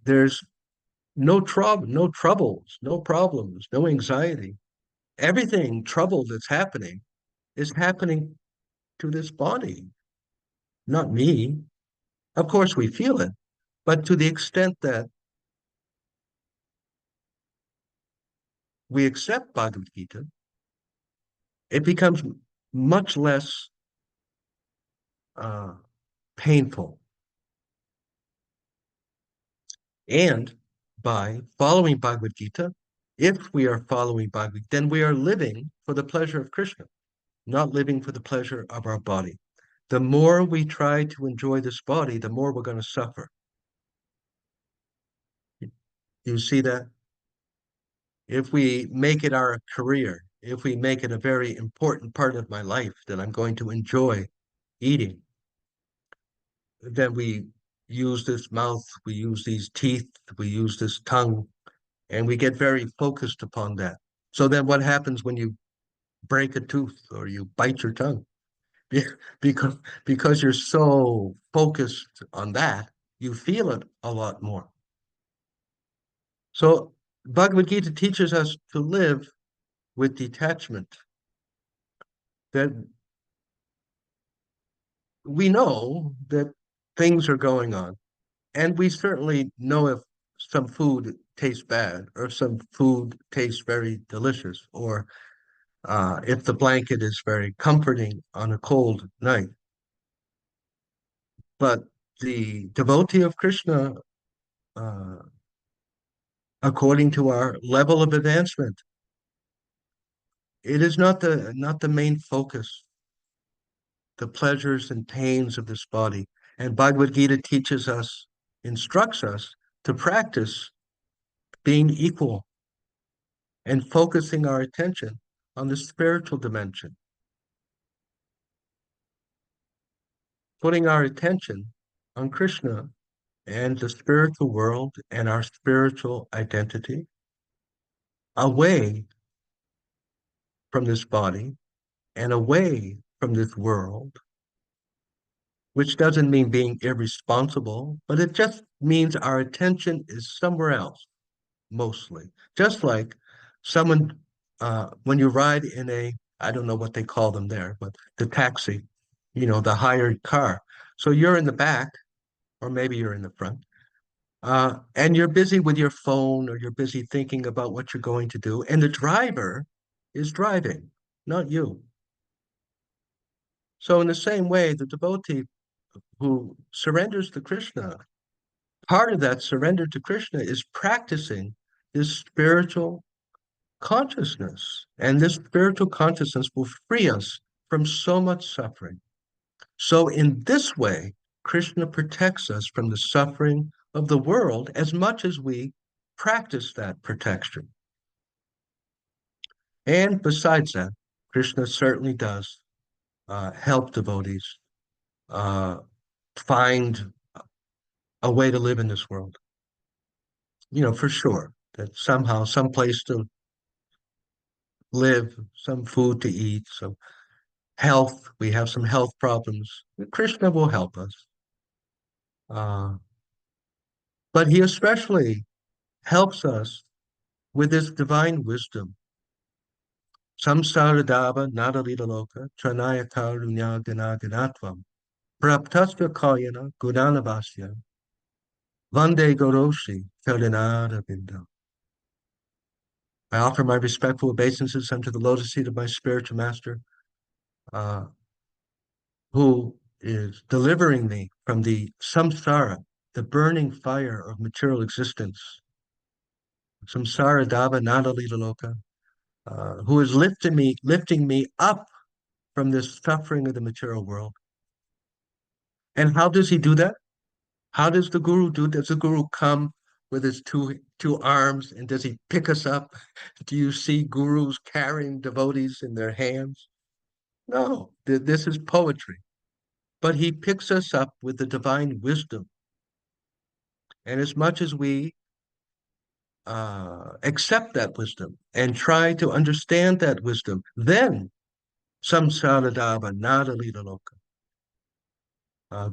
there's no troubles, no problems, no anxiety. Everything trouble that's happening is happening to this body, not me. Of course, we feel it, but to the extent that we accept Bhagavad Gita, it becomes much less painful. And by following Bhagavad Gita, if we are following Bhagavad Gita, then we are living for the pleasure of Krishna, not living for the pleasure of our body. The more we try to enjoy this body, the more we're going to suffer. You see that? If we make it our career, if we make it a very important part of my life that I'm going to enjoy eating, then we use this mouth, we use these teeth, we use this tongue, and we get very focused upon that. So then what happens when you break a tooth or you bite your tongue? Because you're so focused on that, you feel it a lot more. So Bhagavad Gita teaches us to live with detachment, that we know that things are going on, and we certainly know if some food tastes bad or some food tastes very delicious, or if the blanket is very comforting on a cold night. But the devotee of Krishna, uh, according to our level of advancement, it is not the main focus, the pleasures and pains of this body. And Bhagavad Gita teaches us, instructs us to practice being equal and focusing our attention on the spiritual dimension, putting our attention on Krishna and the spiritual world and our spiritual identity, away from this body and away from this world, which doesn't mean being irresponsible, but it just means our attention is somewhere else, mostly. Just like someone, when you ride in I don't know what they call them there, but the taxi, the hired car. So you're in the back, or maybe you're in the front, and you're busy with your phone, or you're busy thinking about what you're going to do, and the driver is driving, not you. So in the same way, the devotee who surrenders to Krishna, part of that surrender to Krishna is practicing this spiritual consciousness. And this spiritual consciousness will free us from so much suffering. So in this way, Krishna protects us from the suffering of the world as much as we practice that protection. And besides that, Krishna certainly does help devotees find a way to live in this world. For sure, that somehow, some place to live, some food to eat, some health. We have some health problems. Krishna will help us. But he especially helps us with his divine wisdom. Samsaradava nadalidaloka tranaya karunya ganaganatvam praptasya kalyana gunanavasya vande goroshi kalinadavinda. I offer my respectful obeisances unto the lotus seat of my spiritual master, who is delivering me from the samsara, the burning fire of material existence. Samsara dava nadalidaloka, who is lifting me up from this suffering of the material world. And how does he do that? How does the guru do? Does the guru come with his two arms, and does he pick us up? Do you see gurus carrying devotees in their hands? No, this is poetry. But he picks us up with the divine wisdom. And as much as we accept that wisdom and try to understand that wisdom, then samsaradava nadalidaloka.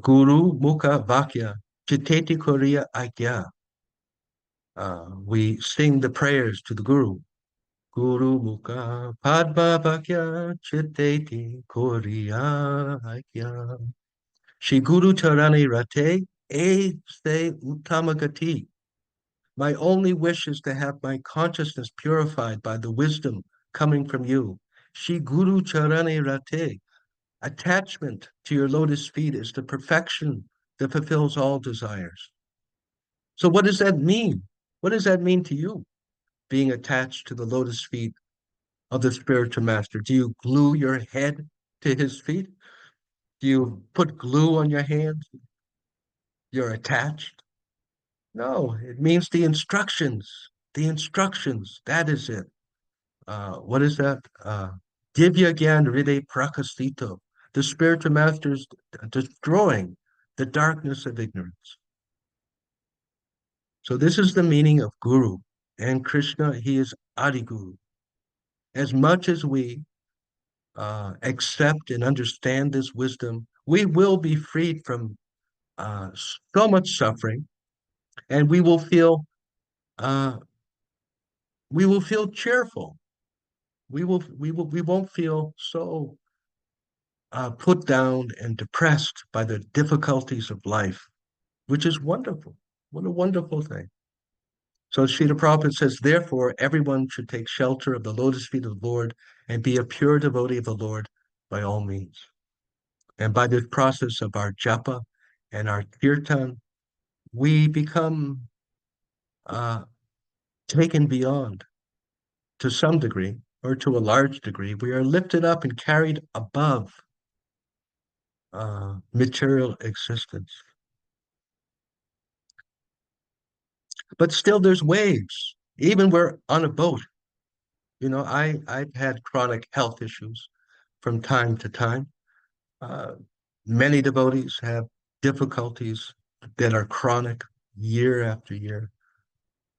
Guru Mukha Vakya Chiteti Korea Aikya. We sing the prayers to the Guru. Guru Mukha Padma Vakya Chiteti Korea Aikya. Shri Guru Charani Rate E Se Uttamagati. My only wish is to have my consciousness purified by the wisdom coming from you. Shri Guru Charani Rate. Attachment to your lotus feet is the perfection that fulfills all desires. So what does that mean? What does that mean to you, being attached to the lotus feet of the spiritual master? Do you glue your head to his feet? Do you put glue on your hands? You're attached? No, it means the instructions. The instructions, that is it. What is that? Divya Gyan Ride Prakasito. The spiritual master is destroying the darkness of ignorance. So this is the meaning of Guru. And Krishna, he is Adi Guru. As much as we accept and understand this wisdom, we will be freed from so much suffering, and we will feel cheerful. We won't feel so put down and depressed by the difficulties of life, which is wonderful. What a wonderful thing. So Srila Prabhupada says, therefore, everyone should take shelter of the lotus feet of the Lord and be a pure devotee of the Lord by all means. And by this process of our japa and our kirtan, we become taken beyond to some degree, or to a large degree. We are lifted up and carried above material existence. But still there's waves. Even we're on a boat. I've had chronic health issues from time to time. Many devotees have difficulties that are chronic year after year.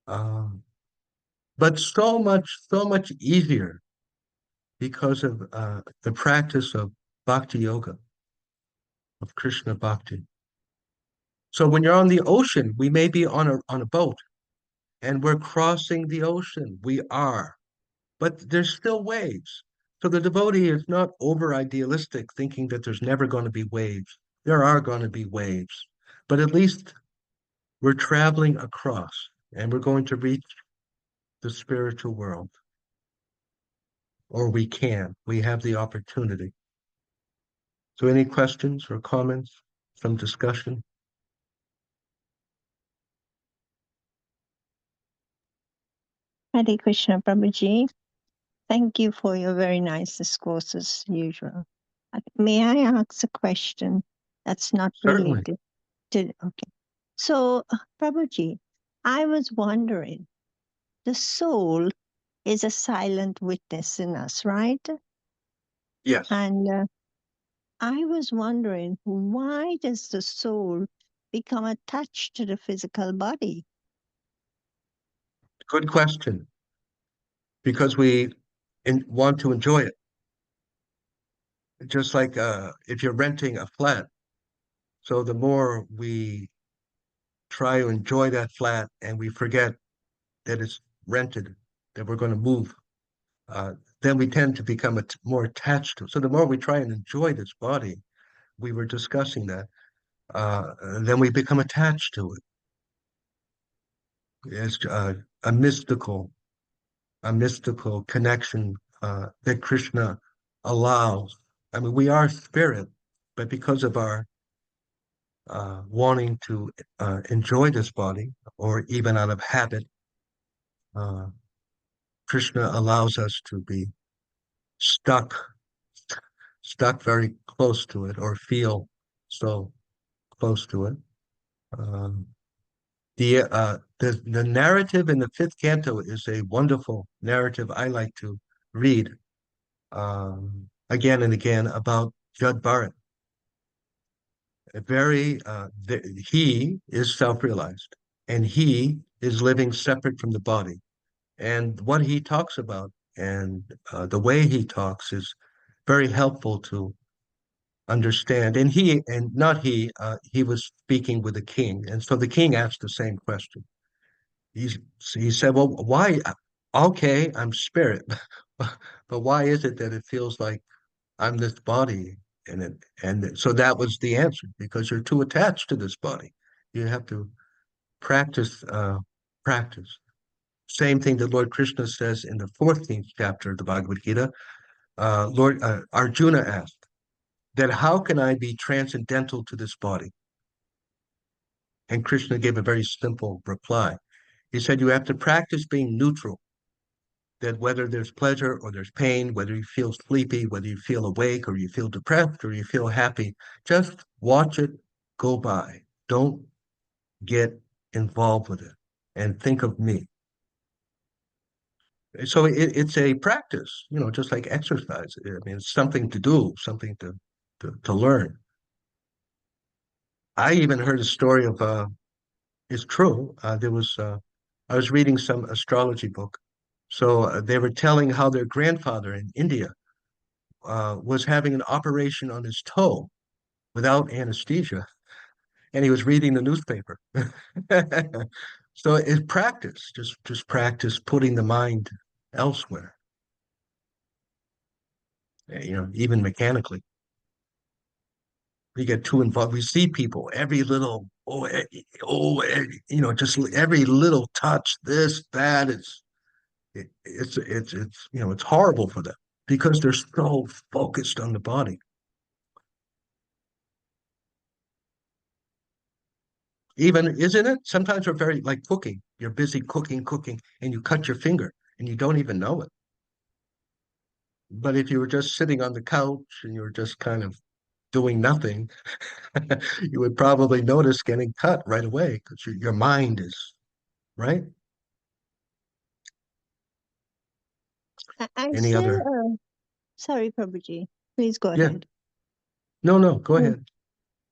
But so much easier because of the practice of bhakti yoga, of Krishna bhakti. So when you're on the ocean, we may be on a boat and we're crossing the ocean. We are, but there's still waves. So the devotee is not over idealistic, thinking that there's never going to be waves. There are going to be waves, but at least we're traveling across and we're going to reach the spiritual world. Or we have the opportunity. So any questions or comments, some discussion? Hare Krishna, Prabhuji. Thank you for your very nice discourse as usual. May I ask a question that's not Certainly. related to, okay. So, Prabhuji, I was wondering, the soul is a silent witness in us, right? Yes. And I was wondering, why does the soul become attached to the physical body? Good question. Because we want to enjoy it. Just like if you're renting a flat. So the more we try to enjoy that flat and we forget that it's rented, that we're going to move, uh, then we tend to become more attached to it. So the more we try and enjoy this body, we were discussing that, then we become attached to it. It's a mystical connection that Krishna allows. I mean, we are spirit, but because of our wanting to enjoy this body, or even out of habit, uh, Krishna allows us to be stuck, stuck very close to it, or feel so close to it. Um, the narrative in the fifth canto is a wonderful narrative I like to read again and again about Jud Bharat. He is self-realized, and he is living separate from the body. And what he talks about and the way he talks is very helpful to understand. And he was speaking with the king, and so the king asked the same question. He's, he said, "Well, why? Okay, I'm spirit, but why is it that it feels like I'm this body?" And so that was the answer, because you're too attached to this body. You have to practice, practice. Same thing that Lord Krishna says in the 14th chapter of the Bhagavad Gita. Lord Arjuna asked that how can I be transcendental to this body? And Krishna gave a very simple reply. He said, you have to practice being neutral, that whether there's pleasure or there's pain, whether you feel sleepy, whether you feel awake or you feel depressed or you feel happy, just watch it go by. Don't get involved with it and think of me. So it's a practice, just like exercise. I mean, it's something to do, something to learn. I even heard a story of, it's true. I was reading some astrology book. So they were telling how their grandfather in India was having an operation on his toe without anesthesia, and he was reading the newspaper. So it's practice, just practice putting the mind elsewhere, even mechanically. We get too involved. We see people, every little, just every little touch, this, that, it's horrible for them because they're so focused on the body. Even, isn't it? Sometimes we're very like cooking. You're busy cooking, and you cut your finger and you don't even know it. But if you were just sitting on the couch and you were just kind of doing nothing, you would probably notice getting cut right away because your mind is right. I Any still, other? sorry, Prabhuji, please go Yeah. ahead. No, go Mm. ahead.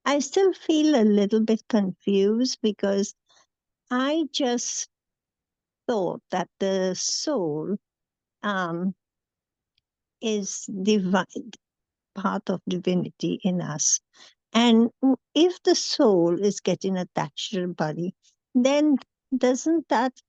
I still feel a little bit confused because I just thought that the soul um, is divine, part of divinity in us. And if the soul is getting attached to the body, then doesn't that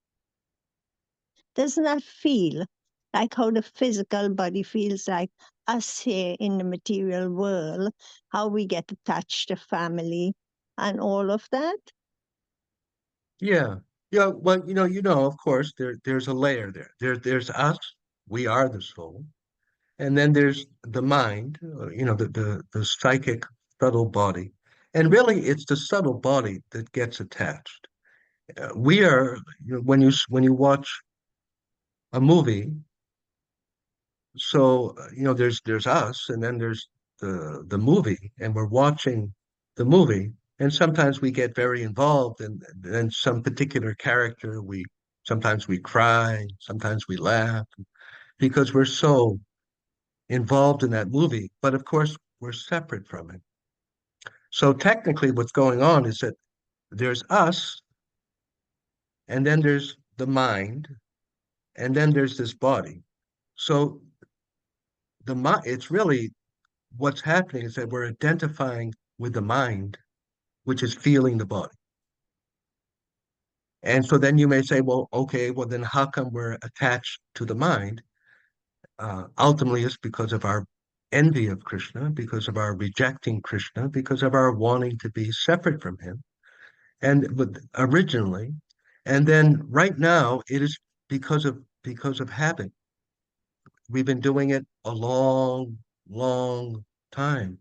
doesn't that feel like how the physical body feels like us here in the material world, how we get attached to family and all of that? Yeah. Yeah, well, of course, there's a layer there. There's us, we are the soul. And then there's the mind, the psychic subtle body. And really, it's the subtle body that gets attached. We are, when you watch a movie, so there's us, and then there's the movie, and we're watching the movie, and sometimes we get very involved, and then some particular character, we sometimes we cry, sometimes we laugh, because we're so involved in that movie, but of course we're separate from it. So technically what's going on is that there's us, and then there's the mind, and then there's this body. So the mind, it's really what's happening is that we're identifying with the mind, which is feeling the body. And so then you may say, well, okay, well then how come we're attached to the mind? Ultimately, it's because of our envy of Krishna, because of our rejecting Krishna, because of our wanting to be separate from him. And originally, and then right now, it is because of habit. We've been doing it a long, long time.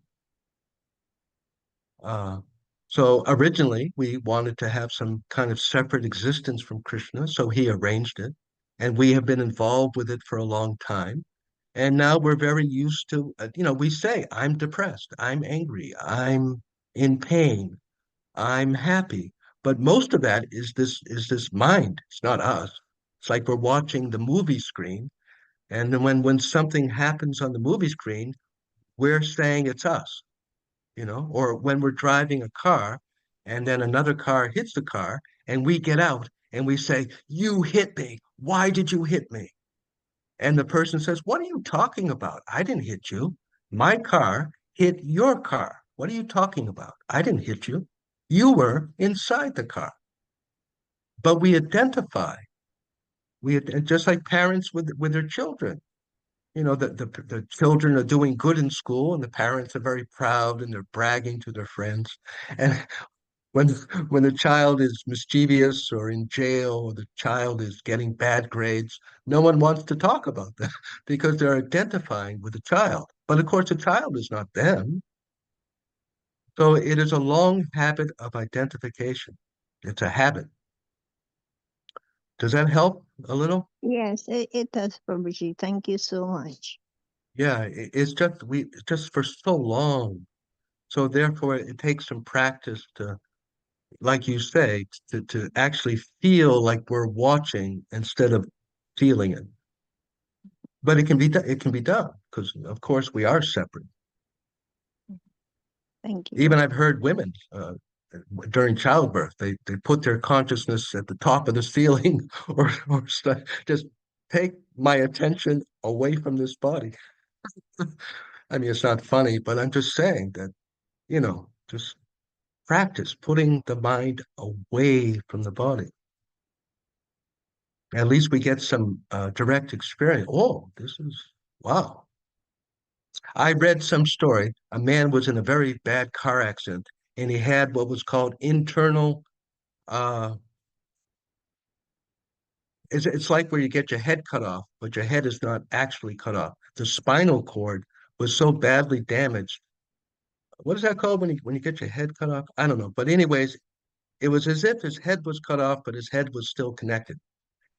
Uh, so originally, we wanted to have some kind of separate existence from Krishna, so he arranged it, and we have been involved with it for a long time. And now we're very used to, we say, I'm depressed, I'm angry, I'm in pain, I'm happy. But most of that is this mind. It's not us. It's like we're watching the movie screen, and then when something happens on the movie screen, we're saying it's us, or when we're driving a car and then another car hits the car and we get out and we say, you hit me. Why did you hit me? And the person says, what are you talking about? I didn't hit you. My car hit your car. What are you talking about? I didn't hit you. You were inside the car. But we identify. Just like parents with their children. The children are doing good in school and the parents are very proud and they're bragging to their friends. And when when the child is mischievous or in jail or the child is getting bad grades, no one wants to talk about that because they're identifying with the child. But of course, the child is not them. So it is a long habit of identification. It's a habit. Does that help a little? Yes, it does, Prabhuji. Thank you so much. Yeah, it's just for so long. So therefore, it takes some practice to, like you say, to actually feel like we're watching instead of feeling it. But it can be done. It can be done because, of course, we are separate. Thank you. Even I've heard women during childbirth, they put their consciousness at the top of the ceiling or just take my attention away from this body. I mean, it's not funny, but I'm just saying that, just practice putting the mind away from the body. At least we get some direct experience. Oh, this is wow. I read some story. A man was in a very bad car accident, and he had what was called internal. Uh, it's like where you get your head cut off, but your head is not actually cut off. The spinal cord was so badly damaged. What is that called when you get your head cut off? I don't know. But anyways, it was as if his head was cut off, but his head was still connected.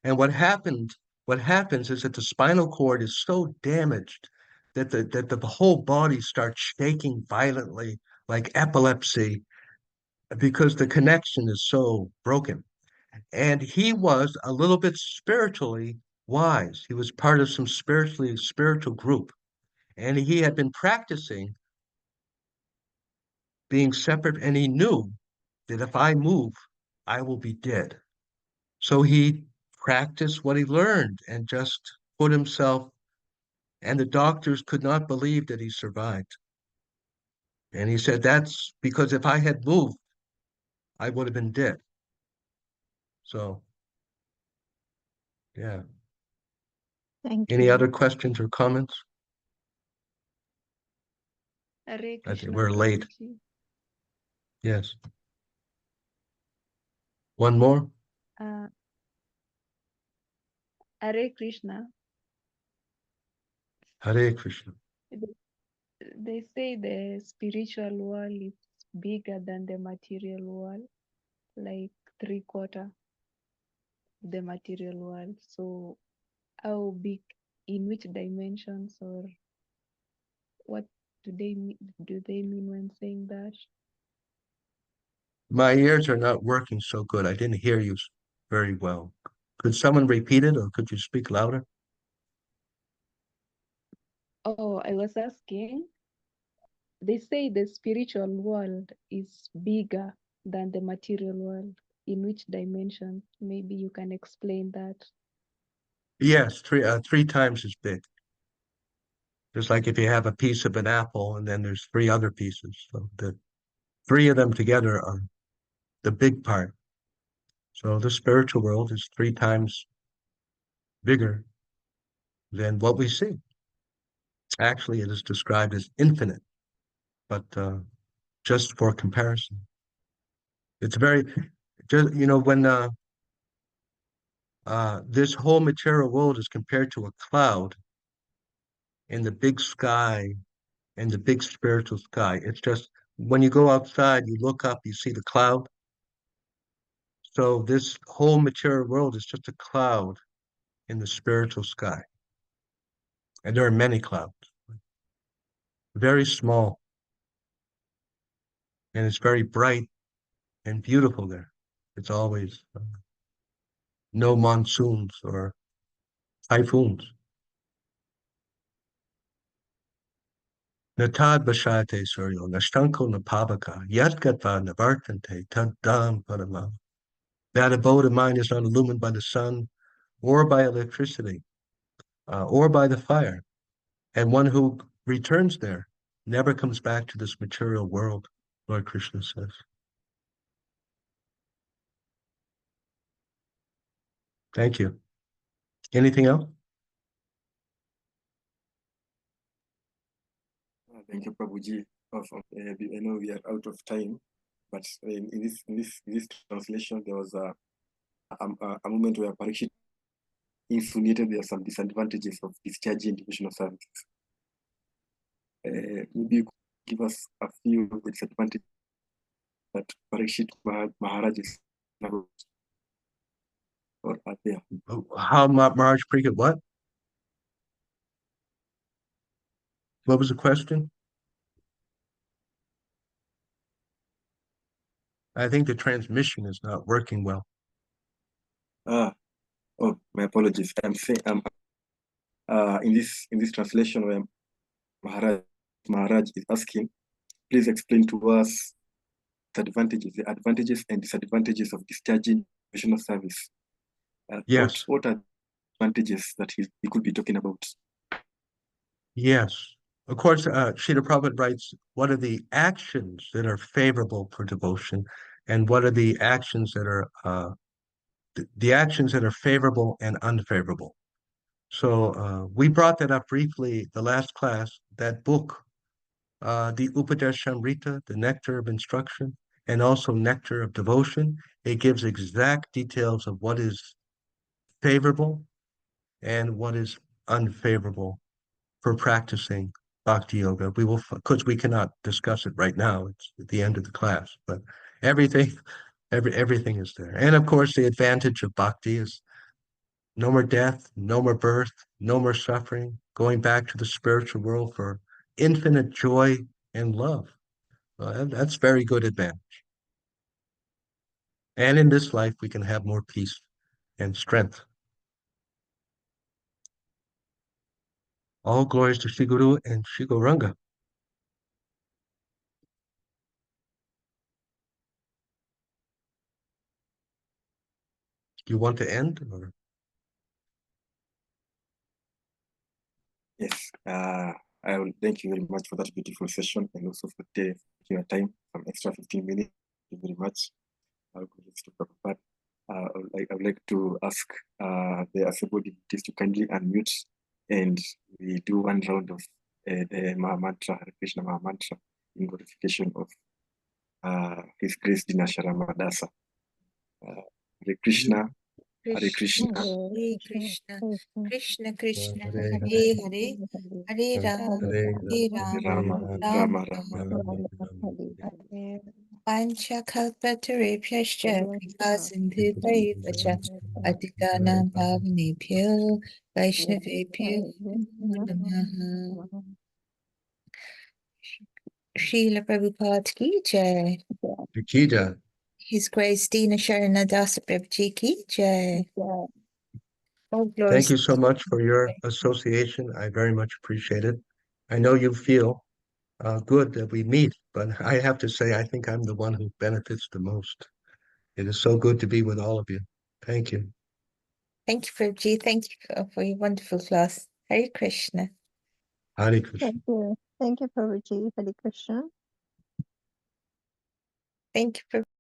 And what happens is that the spinal cord is so damaged that the whole body starts shaking violently like epilepsy because the connection is so broken. And he was a little bit spiritually wise. He was part of some spiritual group. And he had been practicing being separate, and he knew that if I move, I will be dead. So he practiced what he learned and just put himself, and the doctors could not believe that he survived. And he said, that's because if I had moved, I would have been dead. So, yeah. Thank Any you. other questions or comments? Hare I think Krishna, we're late. Prabhuji. Yes. One more? Uh, Hare Krishna. Hare Krishna. They say the spiritual world is bigger than the material world, like 3/4 the material world. So how big, in which dimensions, or what do they mean when saying that? My ears are not working so good. I didn't hear you very well. Could someone repeat it or could you speak louder? Oh, I was asking, they say the spiritual world is bigger than the material world. In which dimension? Maybe you can explain that. Yes, three times as big. Just like if you have a piece of an apple and then there's three other pieces. So the three of them together are the big part. So the spiritual world is three times bigger than what we see. Actually, it is described as infinite, but just for comparison. It's very, just, when this whole material world is compared to a cloud in the big sky and the big spiritual sky. It's just when you go outside, you look up, you see the cloud. So this whole material world is just a cloud in the spiritual sky. And there are many clouds, very small, and it's very bright and beautiful there. It's always no monsoons or typhoons. Natad bashate suryo, nashtanko napavaka, yadgatva navartante, tadam padama. That abode of mine is not illumined by the sun or by electricity or by the fire. And one who returns there never comes back to this material world, Lord Krishna says. Thank you. Anything else? Thank you, Prabhuji. I know we are out of time, but in this translation, there was a moment where Parikshit insinuated there are some disadvantages of discharging devotional services. Maybe you could give us a few disadvantages that Parikshit Maharaj is or are there. How Maharaj Parikshit what? What was the question? I think the transmission is not working well. Oh, my apologies. I'm saying in this translation where Maharaj is asking, please explain to us the advantages and disadvantages of discharging devotional service. Yes. What are the advantages that he could be talking about? Yes. Of course, Srila Prabhupada writes, what are the actions that are favorable for devotion, and what are the actions that are the actions that are favorable and unfavorable. So we brought that up briefly the last class, that book, the Upadeshamrita, the Nectar of Instruction, and also Nectar of Devotion. It gives exact details of what is favorable and what is unfavorable for practicing Bhakti Yoga. We will, because we cannot discuss it right now. It's at the end of the class, but everything is there. And of course, the advantage of Bhakti is no more death, no more birth, no more suffering, going back to the spiritual world for infinite joy and love. That's very good advantage. And in this life, we can have more peace and strength. All glories to Sri Guru and Sri Gauranga. Do you want to end? Or? Yes, I will thank you very much for that beautiful session and also for taking your time, some extra 15 minutes. Thank you very much. I would like to ask the assembled devotees to kindly unmute, and we do one round of the Maha Mantra, Hare Krishna Maha Mantra, in glorification of His Grace Dina Sharama Dasa. Hare Krishna, Hare Krishna, Hare Krishna, Krishna Krishna, Hare Hare Hare, Hare Rama, Hare Rama, Rama, Ram Rama, Ram. Rama. Panchakalpatarubhyascha kripa sindhuvaiva cha patitanam pavanebhyo Vaishnavebhyo namaha. Srila Prabhupada ki jai. Nikita. His Grace Dina Sharana Dasa Prabhuji ki jai. All glories Thank you so much for your association. I very much appreciate it. I know you feel good that we meet, but I have to say, I think I'm the one who benefits the most. It is so good to be with all of you. Thank you. Thank you, Prabhuji. Thank you for your wonderful class. Hare Krishna. Hare Krishna. Thank you. Thank you, Prabhuji. Hare Krishna. Thank you, Prabhuji.